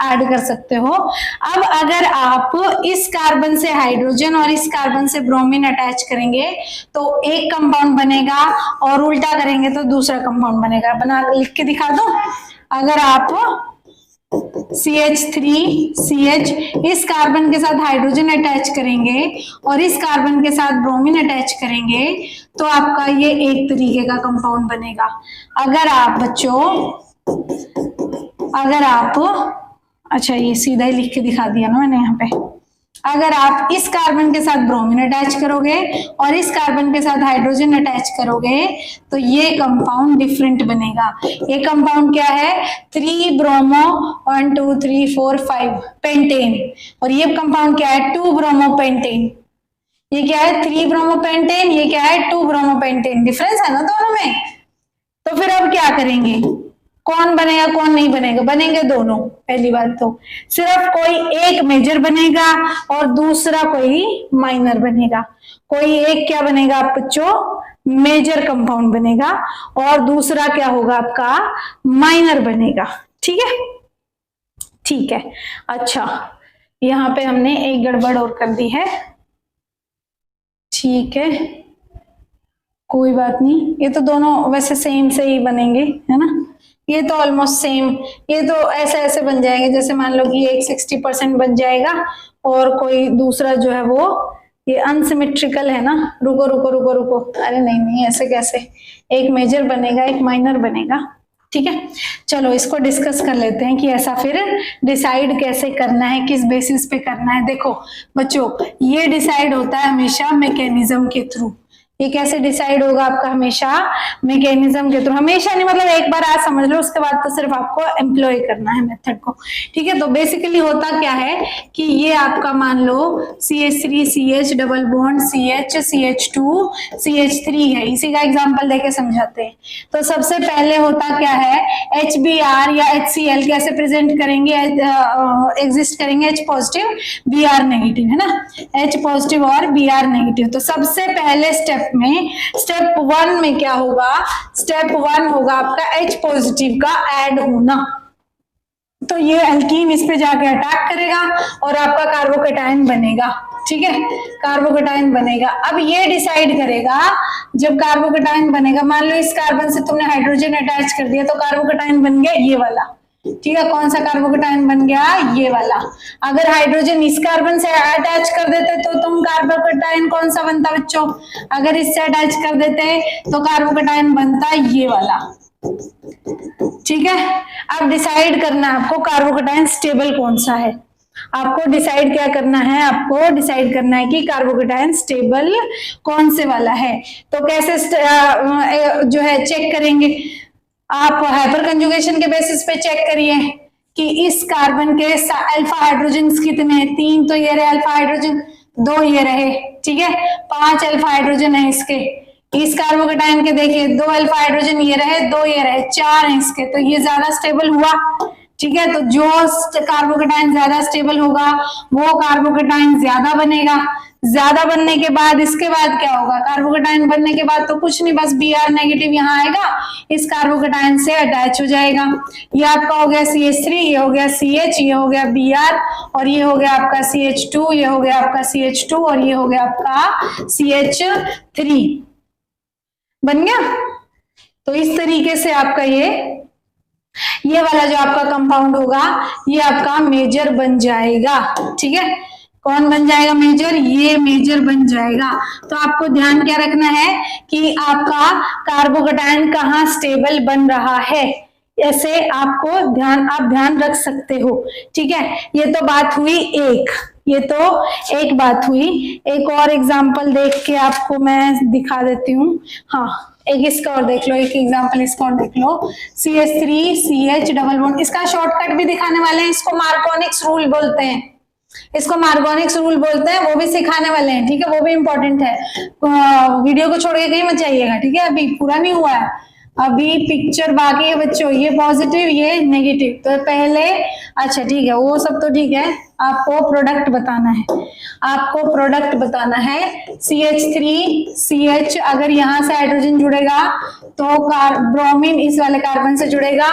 ऐड कर सकते हो। अब अगर आप इस कार्बन से हाइड्रोजन और इस कार्बन से ब्रोमीन अटैच करेंगे तो एक कंपाउंड बनेगा, और उल्टा करेंगे तो दूसरा कंपाउंड बनेगा। बना लिख के दिखा दो। अगर आप CH3 CH इस कार्बन के साथ हाइड्रोजन अटैच करेंगे और इस कार्बन के साथ ब्रोमीन अटैच करेंगे तो आपका ये एक तरीके का कंपाउंड बनेगा। अगर आप बच्चों, अगर आप, अच्छा ये सीधा ही लिख के दिखा दिया ना मैंने यहाँ पे। अगर आप इस कार्बन के साथ ब्रोमीन अटैच करोगे और इस कार्बन के साथ हाइड्रोजन अटैच करोगे तो ये कंपाउंड डिफरेंट बनेगा। ये कंपाउंड क्या है, 3 ब्रोमो 1 2 3 4 5 पेंटेन, और ये कंपाउंड क्या है, 2 ब्रोमो पेंटेन। ये क्या है, 3 ब्रोमो पेंटेन, ये क्या है, 2 ब्रोमो पेंटेन। डिफरेंस है ना दोनों में। तो फिर अब क्या करेंगे, कौन बनेगा कौन नहीं बनेगा, बनेंगे दोनों। पहली बात तो सिर्फ कोई एक मेजर बनेगा और दूसरा कोई माइनर बनेगा। कोई एक क्या बनेगा आप बच्चों, मेजर कंपाउंड बनेगा, और दूसरा क्या होगा आपका, माइनर बनेगा। ठीक है, ठीक है। अच्छा यहाँ पे हमने एक गड़बड़ और कर दी है, ठीक है कोई बात नहीं। ये तो दोनों वैसे सेम से ही बनेंगे, है ना। ये तो ऑलमोस्ट सेम, ये तो ऐसे ऐसे बन जाएंगे, जैसे मान लो कि एक 60% बन जाएगा और कोई दूसरा जो है वो ये अनसिमेट्रिकल है ना। रुको रुको रुको रुको, अरे नहीं नहीं ऐसे कैसे, एक मेजर बनेगा एक माइनर बनेगा। ठीक है, चलो इसको डिस्कस कर लेते हैं कि ऐसा फिर डिसाइड कैसे करना है, किस बेसिस पे करना है। देखो बच्चों ये डिसाइड होता है हमेशा मैकेनिज्म के थ्रू। ये कैसे डिसाइड होगा आपका, हमेशा मैकेनिज्म के थ्रू। हमेशा नहीं मतलब एक बार आज समझ लो, उसके बाद तो सिर्फ आपको एम्प्लॉय करना है मेथड को। ठीक है, तो बेसिकली होता क्या है कि ये आपका मान लो CH3 CH double bond CH CH2 CH3 है। इसी का एग्जांपल देके समझाते हैं। तो सबसे पहले होता क्या है, HBr या HCl कैसे प्रेजेंट करेंगे, एग्जिस्ट करेंगे, H पॉजिटिव Br नेगेटिव, है ना, H पॉजिटिव और Br नेगेटिव। तो सबसे पहले स्टेप 1 में क्या होगा, स्टेप 1 होगा आपका H पॉजिटिव का ऐड होना। तो ये एल्कीन इस पे जाके अटैक करेगा और आपका कार्बोकेटाइन बनेगा। ठीक है, कार्बोकेटाइन बनेगा। अब ये डिसाइड करेगा, जब कार्बोकेटाइन बनेगा, मान लो इस कार्बन से तुमने हाइड्रोजन अटैच कर दिया तो कार्बोकेटाइन बन गया ये वाला। ठीक है, कौन सा कार्बोकेटाइन बन गया, ये वाला। अगर हाइड्रोजन इस कार्बन से अटैच कर देते तो तुम कार्बोकेटाइन कौन सा बनता बच्चों, अगर इससे अटैच कर देते तो कार्बोकेटाइन बनता ये वाला। ठीक है, अब डिसाइड करना है आपको कार्बोकेटाइन स्टेबल कौन सा है। आपको डिसाइड क्या करना है, आपको डिसाइड करना है कि कार्बोकेटाइन स्टेबल कौन से वाला है। तो कैसे जो है चेक करेंगे, आप हाइपर कंजुगेशन के बेसिस पे चेक करिए कि इस कार्बन के अल्फा हाइड्रोजन कितने हैं, 3 तो ये रहे अल्फा हाइड्रोजन, 2 ये रहे। ठीक है, 5 अल्फा हाइड्रोजन है इसके। इस कार्बोकेटाइन के देखिए 2 अल्फा हाइड्रोजन ये रहे, 2 ये रहे, 4 है इसके, तो ये ज्यादा स्टेबल हुआ। ठीक है, तो जो कार्बोकेटाइन ज्यादा स्टेबल होगा वो कार्बोकेटाइन ज्यादा बनेगा। ज्यादा बनने के बाद इसके बाद क्या होगा, कार्बोकेटाइन बनने के बाद तो कुछ नहीं, बस Br नेगेटिव यहाँ आएगा, इस कार्बोकेटाइन से अटैच हो जाएगा। ये आपका हो गया CH3, ये हो गया CH, ये हो गया Br, और ये हो गया आपका CH2, ये हो गया आपका CH2, और ये हो गया आपका CH3। बन गया। तो इस तरीके से आपका ये वाला जो आपका कंपाउंड होगा ये आपका मेजर बन जाएगा। ठीक है, कौन बन जाएगा मेजर, ये मेजर बन जाएगा। तो आपको ध्यान क्या रखना है कि आपका कार्बोकेटाइन कहाँ स्टेबल बन रहा है, ऐसे आपको आप ध्यान रख सकते हो। ठीक है, ये तो बात हुई ये तो एक बात हुई। एक और एग्जांपल देख के आपको मैं दिखा देती हूँ। हाँ, एक इसका और देख लो, एक एग्जांपल इसका और देख लो, CH3CH डबल बॉन्ड। इसका शॉर्टकट भी दिखाने वाले हैं, इसको मार्कोनिक्स रूल बोलते हैं, इसको मार्कोनिक्स रूल बोलते हैं, वो भी सिखाने वाले हैं। ठीक है, वो भी इंपॉर्टेंट है, वीडियो को छोड़ के कहीं मत जाइएगा। ठीक है, अभी पूरा नहीं हुआ है, अभी पिक्चर बाकी है बच्चों, ये पॉजिटिव ये नेगेटिव। तो पहले अच्छा ठीक है, वो सब तो ठीक है, आपको प्रोडक्ट बताना है, आपको प्रोडक्ट बताना है। CH3CH, अगर यहाँ से हाइड्रोजन जुड़ेगा तो ब्रोमीन इस वाले कार्बन से जुड़ेगा।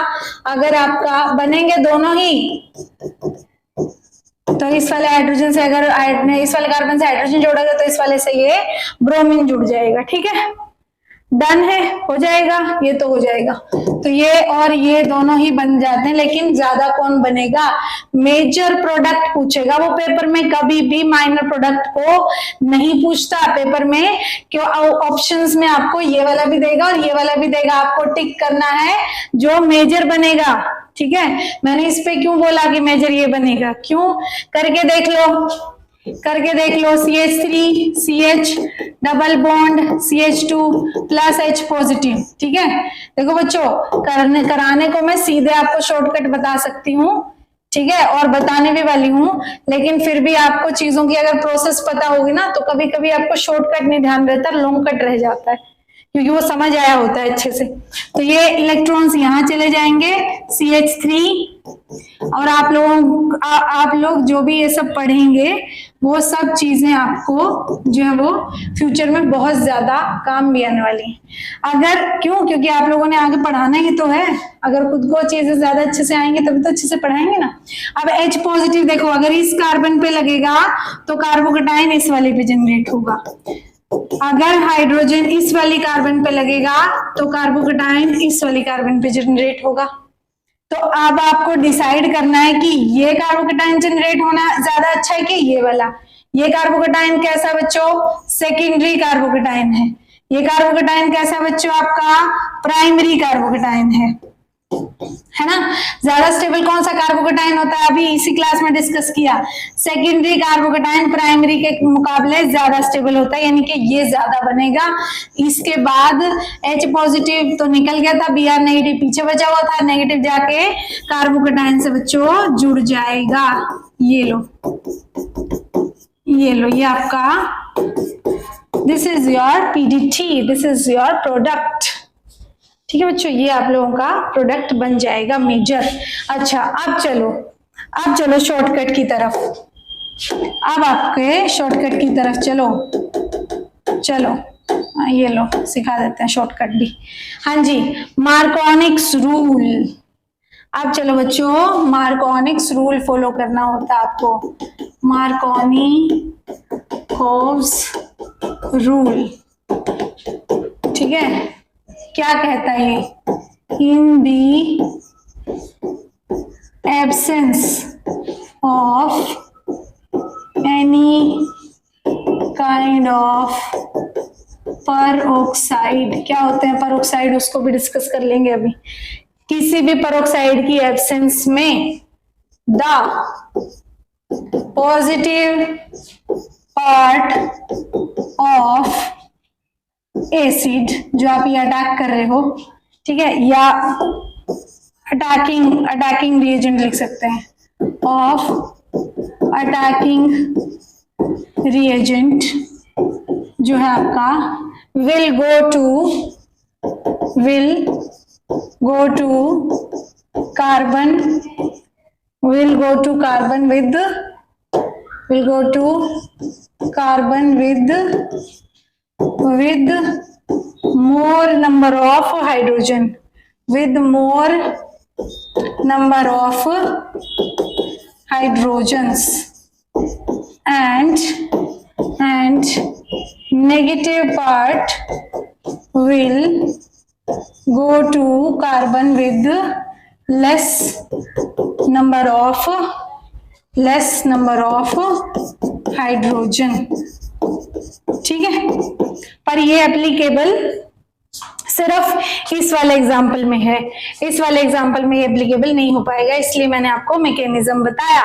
अगर आपका बनेंगे दोनों ही, तो इस वाले हाइड्रोजन से अगर इस वाले कार्बन से हाइड्रोजन जोड़ेगा तो इस वाले से ये ब्रोमीन जुड़ जाएगा। ठीक है, डन है, हो जाएगा, ये तो हो जाएगा। तो ये और ये दोनों ही बन जाते हैं, लेकिन ज्यादा कौन बनेगा, मेजर प्रोडक्ट पूछेगा वो पेपर में, कभी भी माइनर प्रोडक्ट को नहीं पूछता पेपर में। क्यों, ऑप्शंस में आपको ये वाला भी देगा और ये वाला भी देगा, आपको टिक करना है जो मेजर बनेगा। ठीक है, मैंने इस पे क्यों बोला कि मेजर ये बनेगा, क्यों, करके देख लो, करके देख लो। CH3CH double bond CH2 plus H positive. ठीक है, देखो बच्चों, कराने को मैं सीधे आपको शॉर्टकट बता सकती हूँ, ठीक है, और बताने भी वाली हूँ, लेकिन फिर भी आपको चीजों की अगर प्रोसेस पता होगी ना तो कभी कभी आपको शॉर्टकट नहीं ध्यान रहता, लॉन्ग कट रह जाता है, क्योंकि वो समझ आया होता है अच्छे से। तो ये इलेक्ट्रॉन्स यहाँ चले जाएंगे CH3, और आप लोग जो भी ये सब पढ़ेंगे वो सब चीजें आपको जो है वो फ्यूचर में बहुत ज्यादा काम भी आने वाली है। अगर क्यों, क्योंकि आप लोगों ने आगे पढ़ाना ही तो है, अगर खुद को चीजें ज्यादा अच्छे से आएंगी तभी तो अच्छे से पढ़ाएंगे ना। अब H पॉजिटिव देखो, अगर इस कार्बन पे लगेगा तो कार्बोकेटाइन इस वाले पे जनरेट होगा, अगर हाइड्रोजन इस वाली कार्बन पे लगेगा तो कार्बोकेटाइन इस वाली कार्बन पे जनरेट होगा। तो अब आपको डिसाइड करना है कि ये कार्बोकेटाइन जनरेट होना ज्यादा अच्छा है कि ये वाला। ये कार्बोकेटाइन कैसा बच्चों, सेकेंडरी कार्बोकेटाइन है। ये कार्बोकेटाइन कैसा बच्चों, आपका प्राइमरी कार्बोकेटाइन है ना। ज्यादा स्टेबल कौन सा कार्बोकेटाइन होता है, अभी इसी क्लास में डिस्कस किया, सेकेंडरी कार्बोकेटाइन प्राइमरी के मुकाबले ज्यादा स्टेबल होता है, यानी कि ये ज्यादा बनेगा। इसके बाद H पॉजिटिव तो निकल गया था, Br नेगेटिव पीछे बचा हुआ था, नेगेटिव जाके कार्बोकेटाइन से बच्चों जुड़ जाएगा। ये लो, ये लो, ये आपका this is your PDT, this is your product. ठीक है बच्चों, ये आप लोगों का प्रोडक्ट बन जाएगा मेजर। अच्छा, अब चलो शॉर्टकट की तरफ, अब आपके शॉर्टकट की तरफ चलो ये लो, सिखा देते हैं शॉर्टकट भी। हाँ जी, मार्कोनिक्स रूल। अब चलो बच्चों, मार्कोनिक्स रूल फॉलो करना होता है आपको, मार्कोनिकोव्स रूल। ठीक है, क्या कहता है ये, in the absence of any kind of peroxide, क्या होते हैं परऑक्साइड, उसको भी डिस्कस कर लेंगे अभी। किसी भी परऑक्साइड की एब्सेंस में the positive part of acid, जो आप ये अटैक कर रहे हो, ठीक है, या अटैकिंग रिएजेंट लिख सकते हैं, ऑफ अटैकिंग रिएजेंट जो है आपका will go to carbon with will go to carbon with more number of hydrogen, with more number of hydrogens, and negative part will go to carbon with less number of hydrogen. ठीक है, पर ये applicable सिर्फ इस वाले example में है, इस वाले एग्जाम्पल में ये एप्लीकेबल नहीं हो पाएगा, इसलिए मैंने आपको मैकेनिज्म बताया।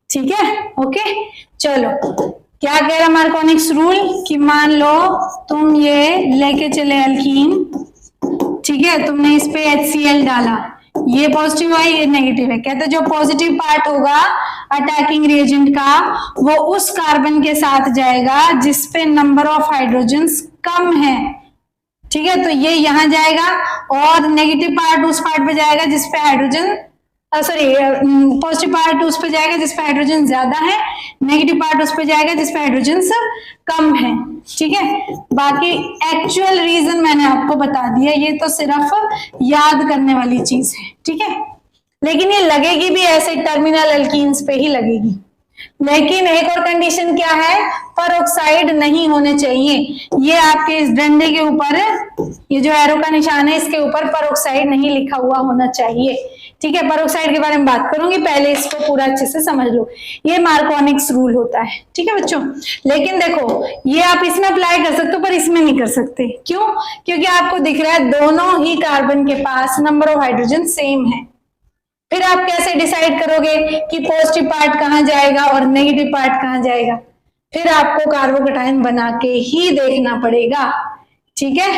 ठीक है, ओके। चलो, क्या कह रहा मार्कोनिक्स रूल कि मान लो तुम ये लेके चले अल्कीन, ठीक है, तुमने इस पे HCl डाला, ये पॉजिटिव है ये नेगेटिव है, कहते जो पॉजिटिव पार्ट होगा अटैकिंग रिएजेंट का वो उस कार्बन के साथ जाएगा जिसपे नंबर ऑफ हाइड्रोजन्स कम है। ठीक है, तो ये यहां जाएगा और नेगेटिव पार्ट उस पार्ट पे जाएगा जिसपे हाइड्रोजन पॉजिटिव पार्ट उस पे जाएगा जिसपे हाइड्रोजन ज्यादा है, नेगेटिव पार्ट उस पे जाएगा जिसपे हाइड्रोजन कम है। ठीक है, बाकी एक्चुअल रीजन मैंने आपको बता दिया, ये तो सिर्फ याद करने वाली चीज है। ठीक है, लेकिन ये लगेगी भी ऐसे टर्मिनल अल्कीन्स पे ही लगेगी। लेकिन एक और कंडीशन क्या है, परऑक्साइड नहीं होने चाहिए। ये आपके इस डंडे के ऊपर, ये जो एरो का निशान है इसके ऊपर परऑक्साइड नहीं लिखा हुआ होना चाहिए। ठीक है, परऑक्साइड के बारे में बात करूंगी, पहले इसको पूरा अच्छे से समझ लो। ये मार्कोनिक्स रूल होता है। ठीक है बच्चों, लेकिन देखो ये आप इसमें अप्लाई कर सकते हो पर इसमें नहीं कर सकते। क्यों? क्योंकि आपको दिख रहा है दोनों ही कार्बन के पास नंबर ऑफ हाइड्रोजन सेम है। फिर आप कैसे डिसाइड करोगे कि पॉजिटिव पार्ट कहाँ जाएगा और नेगेटिव पार्ट कहाँ जाएगा? फिर आपको कार्बोकैटायन बना के ही देखना पड़ेगा। ठीक है,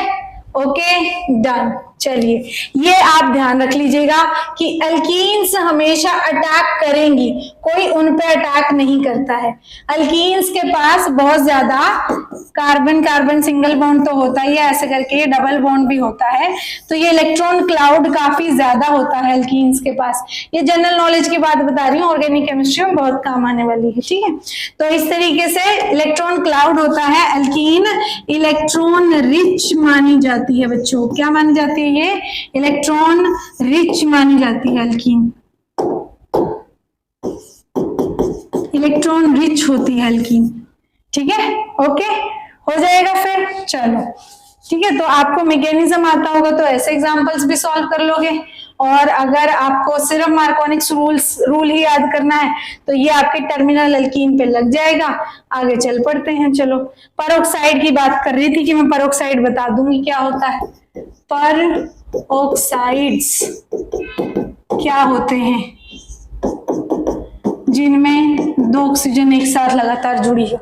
ओके, डन। चलिए, ये आप ध्यान रख लीजिएगा कि अल्कीन्स हमेशा अटैक करेंगी, कोई उन पे अटैक नहीं करता है। अल्कीन्स के पास बहुत ज्यादा कार्बन कार्बन सिंगल बॉन्ड तो होता ही है, ऐसे करके डबल बॉन्ड भी होता है, तो ये इलेक्ट्रॉन क्लाउड काफी ज्यादा होता है अल्कीन्स के पास। ये जनरल नॉलेज की बात बता रही हूँ, ऑर्गेनिक केमिस्ट्री में बहुत काम आने वाली है। ठीक है, तो इस तरीके से इलेक्ट्रॉन क्लाउड होता है। अल्कीन इलेक्ट्रॉन रिच मानी जाती है बच्चों, क्या मानी जाती है? ये इलेक्ट्रॉन रिच मानी जाती है। अल्कीन इलेक्ट्रॉन रिच होती है अल्कीन। ठीक है, ओके, हो जाएगा फिर। चलो ठीक है, तो आपको मैकेनिज्म आता होगा तो ऐसे एग्जांपल्स भी सॉल्व कर लोगे, और अगर आपको सिर्फ मार्कोनिक्स रूल ही याद करना है तो ये आपके टर्मिनल अल्कीन पे लग जाएगा। आगे चल पड़ते हैं। चलो, परऑक्साइड की बात कर रही थी कि मैं परऑक्साइड बता दूंगी क्या होता है। परऑक्साइड्स क्या होते हैं? जिनमें दो ऑक्सीजन एक साथ लगातार जुड़ी हो।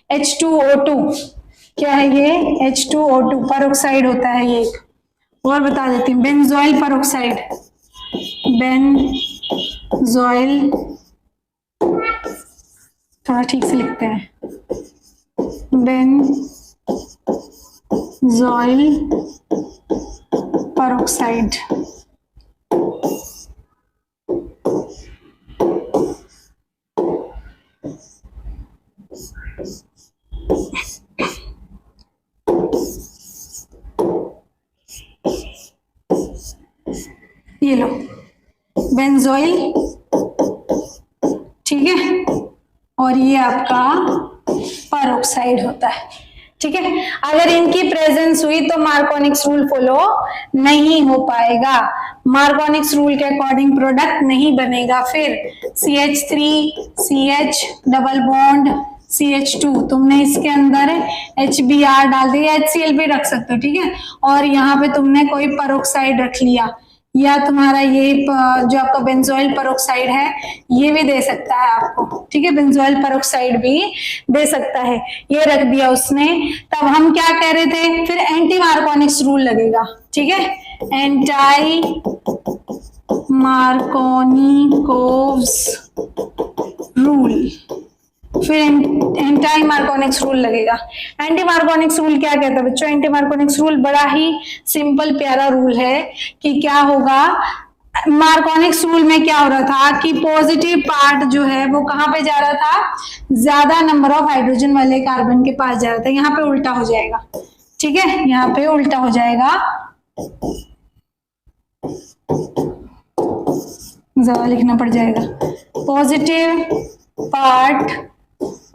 H2O2 क्या है? ये H2O2 परऑक्साइड होता है ये एक। और बता देती हूँ, बेंजोइल परऑक्साइड, बेंजोइल, थोड़ा ठीक से लिखते हैं, बेंजोइल परऑक्साइड। ये लो बेंजोइल, ठीक है, और ये आपका परऑक्साइड होता है। ठीक है, अगर इनकी प्रेजेंस हुई तो मार्कोनिक्स रूल फॉलो नहीं हो पाएगा, मार्कोनिक्स रूल के अकॉर्डिंग प्रोडक्ट नहीं बनेगा। फिर CH3 CH double bond CH2, तुमने इसके अंदर HBr डाल दिया, HCl भी रख सकते हो। ठीक है, और यहाँ पे तुमने कोई परऑक्साइड रख लिया, या तुम्हारा ये जो आपका बेंजोइल परऑक्साइड है ये भी दे सकता है आपको। ठीक है, बेंजोइल परऑक्साइड भी दे सकता है, ये रख दिया उसने। तब हम क्या कह रहे थे? फिर एंटी मार्कोनिक्स रूल लगेगा। ठीक है, एंटी मार्कोनिकोव्स रूल, फिर एंटी मार्कोनिक्स रूल लगेगा। एंटी मार्कोनिक्स रूल क्या कहता है बच्चों? एंटी मार्कोनिक्स रूल बड़ा ही सिंपल प्यारा रूल है कि क्या होगा, मार्कोनिक्स रूल में क्या हो रहा था कि पॉजिटिव पार्ट जो है वो कहां पे जा रहा था, ज्यादा नंबर ऑफ हाइड्रोजन वाले कार्बन के पास जा रहा था। यहाँ पे उल्टा हो जाएगा, ठीक है, यहाँ पे उल्टा हो जाएगा, ज्यादा लिखना पड़ जाएगा। Positive part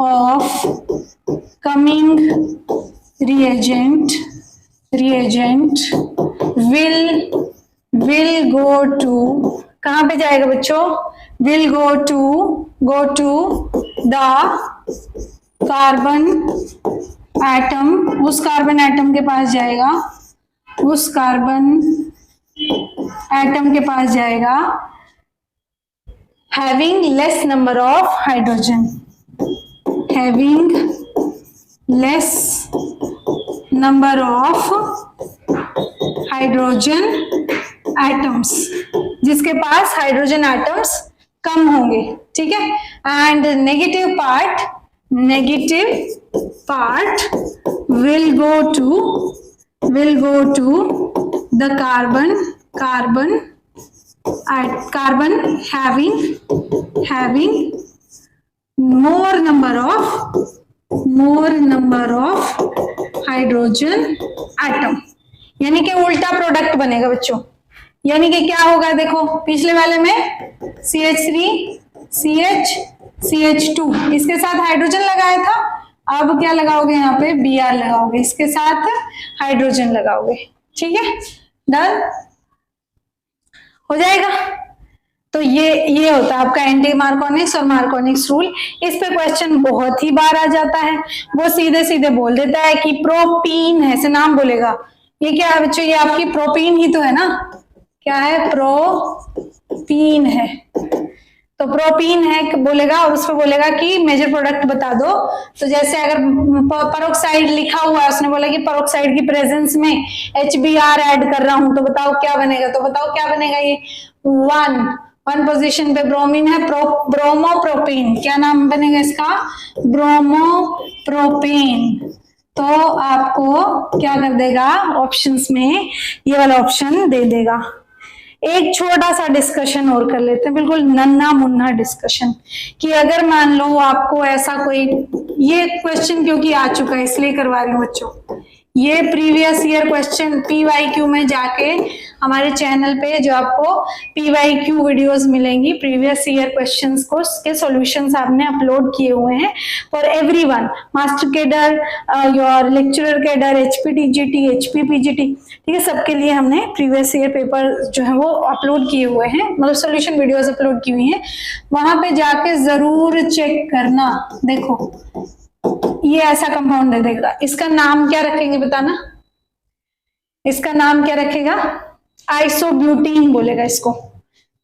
of coming reagent will go to, कहां पे जाएगा बच्चों, will go to the carbon atom, उस कार्बन एटम के पास जाएगा, उस कार्बन एटम के पास जाएगा having less number of hydrogen, having less number of hydrogen atoms, जिसके पास हाइड्रोजन एटम्स कम होंगे, ठीक है। And negative part will go to the carbon having more number of hydrogen atom, यानी कि उल्टा प्रोडक्ट बनेगा बच्चों। यानी कि क्या होगा, देखो पिछले वाले में CH3 CH2 इसके साथ हाइड्रोजन लगाया था, अब क्या लगाओगे यहाँ पे Br लगाओगे, इसके साथ हाइड्रोजन लगाओगे, ठीक है, डन हो जाएगा। तो ये होता है आपका एंटी मार्कोनिक्स और मार्कोनिक्स रूल। इस पे क्वेश्चन बहुत ही बार आ जाता है, वो सीधे सीधे बोल देता है कि प्रोपीन है, ऐसे नाम बोलेगा। ये क्या है बच्चों, ये आपकी प्रोपीन ही तो है ना, क्या है, प्रोपीन है। तो प्रोपीन है बोलेगा और उसमें बोलेगा कि मेजर प्रोडक्ट बता दो। तो जैसे अगर पेरोक्साइड लिखा हुआ है, उसने बोला कि पेरोक्साइड की प्रेजेंस में HBr ऐड कर रहा हूं, तो बताओ क्या बनेगा, तो बताओ क्या बनेगा, ये वन पोजीशन पे ब्रोमीन है, ब्रोमोप्रोपेन, क्या नाम बनेगा इसका, ब्रोमोप्रोपेन। तो आपको क्या कर देगा, ऑप्शंस में ये वाला ऑप्शन दे देगा। एक छोटा सा डिस्कशन और कर लेते हैं, बिल्कुल नन्हा मुन्ना डिस्कशन, कि अगर मान लो आपको ऐसा कोई, ये क्वेश्चन क्योंकि आ चुका है इसलिए करवा रही हूँ बच्चों, ये प्रीवियस ईयर क्वेश्चन PYQ में जाके हमारे चैनल पे जो आपको PYQ वीडियोस मिलेंगी, प्रीवियस ईयर क्वेश्चंस को के सॉल्यूशंस आपने अपलोड किए हुए हैं for everyone, master cadre, your lecturer cadre, HPTGT, HPPGT, ठीक है, सबके लिए हमने प्रीवियस ईयर पेपर जो है वो अपलोड किए हुए हैं, मतलब सॉल्यूशन वीडियोस अपलोड की हुई हैं, वहां पे जाके जरूर चेक करना। देखो ये ऐसा कंपाउंड दे देगा, इसका नाम क्या रखेंगे बताना, इसका नाम क्या रखेगा, आइसोब्यूटीन बोलेगा, इसको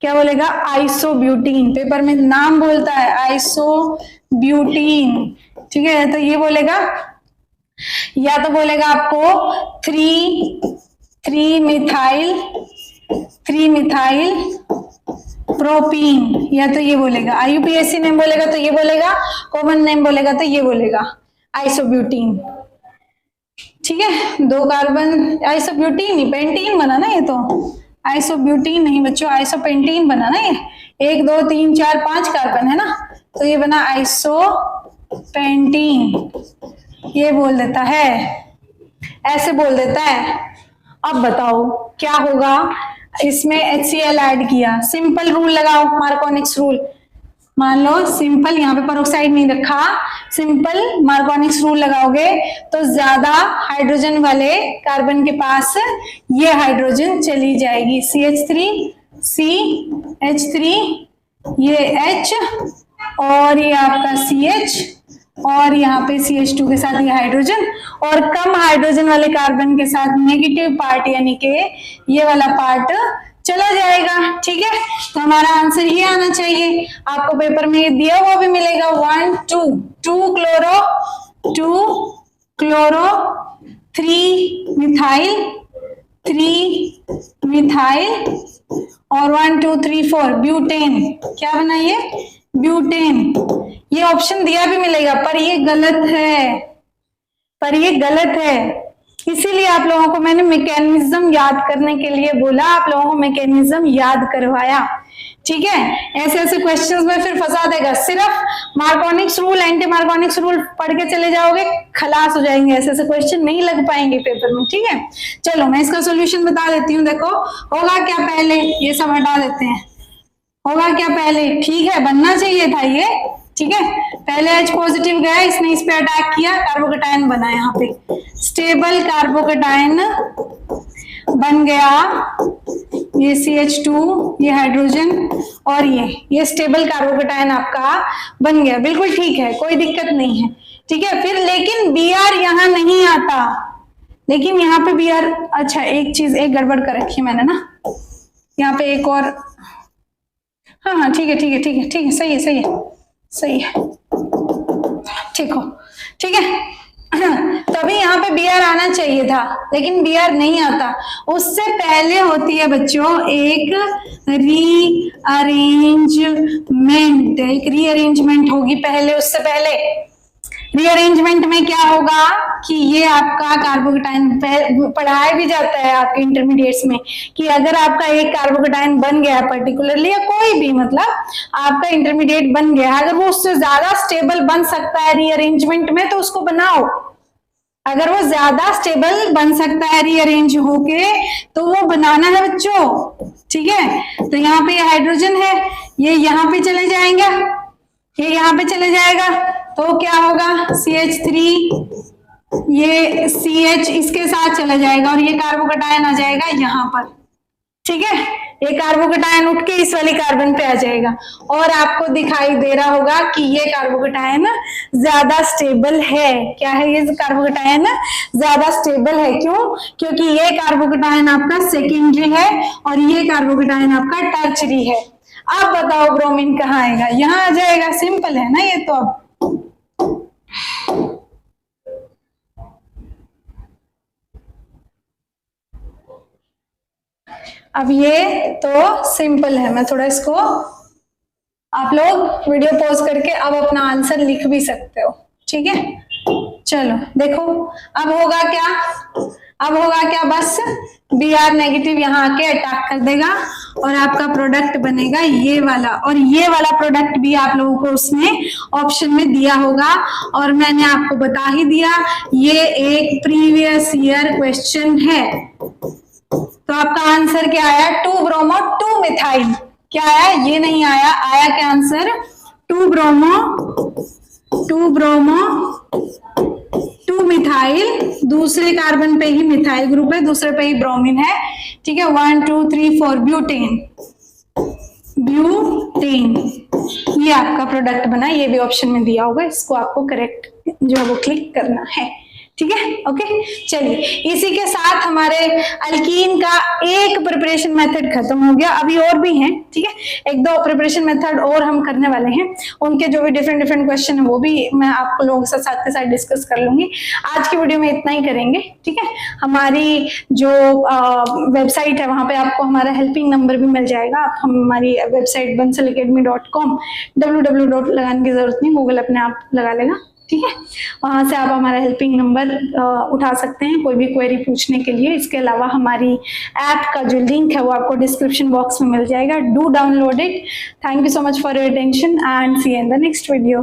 क्या बोलेगा, आइसोब्यूटीन, पेपर में नाम बोलता है आइसोब्यूटीन, ठीक है। तो ये बोलेगा, या तो बोलेगा आपको 3 मिथाइल प्रोपीन, या तो ये बोलेगा IUPAC नेम बोलेगा, तो ये बोलेगा कॉमन नेम बोलेगा, तो ये बोलेगा आइसोब्यूटीन, ठीक है। 2 कार्बन, आइसोब्यूटीन नहीं, पेंटीन बना ना ये, तो आइसोब्यूटीन नहीं बच्चों, आइसोपेंटीन बना ना ये, 1 2 3 4 5 कार्बन है ना, तो ये बना आइसोपेंटीन, ये बोल देता है, ऐसे बोल देता है। अब बताओ क्या होगा, इसमें HCl ऐड किया, सिंपल रूल लगाओ, मार्कोनिक्स रूल, मान लो सिंपल, यहाँ पे पेरोक्साइड नहीं रखा, सिंपल मार्कोनिक्स रूल लगाओगे तो ज्यादा हाइड्रोजन वाले कार्बन के पास ये हाइड्रोजन चली जाएगी, CH3 CH3 ये H और ये आपका CH और यहाँ पे CH2 के साथ ये हाइड्रोजन, और कम हाइड्रोजन वाले कार्बन के साथ नेगेटिव पार्ट यानी कि ये वाला पार्ट चला जाएगा, ठीक है। तो हमारा आंसर ये आना चाहिए, आपको पेपर में ये दिया हुआ भी मिलेगा, 1 2 क्लोरो 3 मिथाइल और 1 2 3 4 ब्यूटेन, क्या बना ये, ब्यूटेन। ये ऑप्शन दिया भी मिलेगा, पर ये गलत है, इसीलिए आप लोगों को मैंने मैकेनिज्म याद करने के लिए बोला, आप लोगों को मैकेनिज्म याद करवाया। ठीक है, ऐसे ऐसे क्वेश्चंस में फिर फंसा देगा। सिर्फ मार्कोनिक्स रूल, एंटी मार्कोनिक्स रूल पढ़ के चले जाओगे, खलास हो जाएंगे, ऐसे ऐसे क्वेश्चन नहीं लग पाएंगे पेपर में। ठीक है, चलो मैं इसका सोल्यूशन बता देती हूँ। देखो होगा क्या, पहले ये सब हटा देते हैं। होगा क्या पहले, ठीक है बनना चाहिए था ये। ठीक है, पहले H पॉजिटिव गया, इसने इस पे अटैक किया, कार्बोकेटायन बना, यहाँ पे स्टेबल कार्बोकेटायन बन गया। ये CH2, ये हाइड्रोजन और ये स्टेबल कार्बोकेटायन आपका बन गया। बिल्कुल ठीक है, कोई दिक्कत नहीं है। ठीक है, फिर लेकिन Br यहाँ नहीं आता, लेकिन यहाँ पे Br, अच्छा एक चीज एक गड़बड़ कर रखी है मैंने ना, यहाँ पे एक और, हाँ ठीक है ठीक है ठीक है ठीक है, सही है सही है सही है, ठीक हो, ठीक है। तभी यहाँ पे Br आना चाहिए था, लेकिन Br नहीं आता। उससे पहले होती है बच्चों एक रीअरेंजमेंट होगी पहले। उससे पहले रीअरेंजमेंट में क्या होगा कि ये आपका कार्बोकेटायन पढ़ाया भी जाता है आपके इंटरमीडिएट्स में, कि अगर आपका एक कार्बोकेटायन बन गया पर्टिकुलरली, या कोई भी मतलब आपका इंटरमीडिएट बन गया, अगर वो उससे ज्यादा स्टेबल बन सकता है रीअरेंजमेंट में तो उसको बनाओ। अगर वो ज्यादा स्टेबल बन सकता है रीअरेंज होके तो वो बनाना है बच्चों। ठीक है, तो यहाँ पे हाइड्रोजन है, ये यहाँ पे चले जाएंगे, ये यहाँ पे चले जाएगा, तो क्या होगा CH3, ये CH इसके साथ चला जाएगा और ये कार्बोकेटायन आ जाएगा यहाँ पर। ठीक है, ये कार्बोकेटायन उठ के इस वाली कार्बन पे आ जाएगा और आपको दिखाई दे रहा होगा कि ये कार्बोकेटायन ज्यादा स्टेबल है। क्या है, ये कार्बोकेटायन ज्यादा स्टेबल है। क्यों? क्योंकि ये कार्बोकेटायन आपका सेकेंडरी है और ये कार्बोकेटायन आपका टर्चरी है। अब बताओ ब्रोमीन कहाँ आएगा? यहाँ आ जाएगा, सिंपल है ना ये तो। अब ये तो सिंपल है, मैं थोड़ा इसको, आप लोग वीडियो पॉज करके अब अपना आंसर लिख भी सकते हो। ठीक है, चलो देखो अब होगा क्या, अब होगा क्या, बस Br नेगेटिव यहाँ आके अटैक कर देगा और आपका प्रोडक्ट बनेगा ये वाला, और ये वाला प्रोडक्ट भी आप लोगों को उसने ऑप्शन में दिया होगा और मैंने आपको बता ही दिया, ये एक प्रीवियस ईयर क्वेश्चन है। तो आपका आंसर क्या आया? 2 ब्रोमो 2 मिथाइल। क्या आया? ये नहीं आया, आया क्या आंसर? 2 ब्रोमो 2 मिथाइल, दूसरे कार्बन पे ही मिथाइल ग्रुप है, दूसरे पे ही ब्रोमीन है। ठीक है, 1 2 3 4 ब्यूटेन, ये आपका प्रोडक्ट बना। ये भी ऑप्शन में दिया होगा, इसको आपको करेक्ट जो है वो क्लिक करना है। ठीक है, ओके। चलिए इसी के साथ हमारे अल्कीन का एक प्रिपरेशन मेथड खत्म हो गया। अभी और भी हैं, ठीक है, 1-2 प्रिपरेशन मेथड और हम करने वाले हैं। उनके जो भी डिफरेंट क्वेश्चन है वो भी मैं आपको लोगों के साथ के साथ डिस्कस कर लूंगी। आज की वीडियो में इतना ही करेंगे। ठीक है, हमारी जो वेबसाइट है वहां पे आपको हमारा हेल्पिंग नंबर भी मिल जाएगा। आप हमारी वेबसाइट bansalacademy.com, www लगाने की जरूरत नहीं, गूगल अपने आप लगा लेगा। ठीक है, वहां से आप हमारा हेल्पिंग नंबर उठा सकते हैं कोई भी क्वेरी पूछने के लिए। इसके अलावा हमारी ऐप का जो लिंक है वो आपको डिस्क्रिप्शन बॉक्स में मिल जाएगा। Do download it. Thank you so much for your attention and see you in the next video.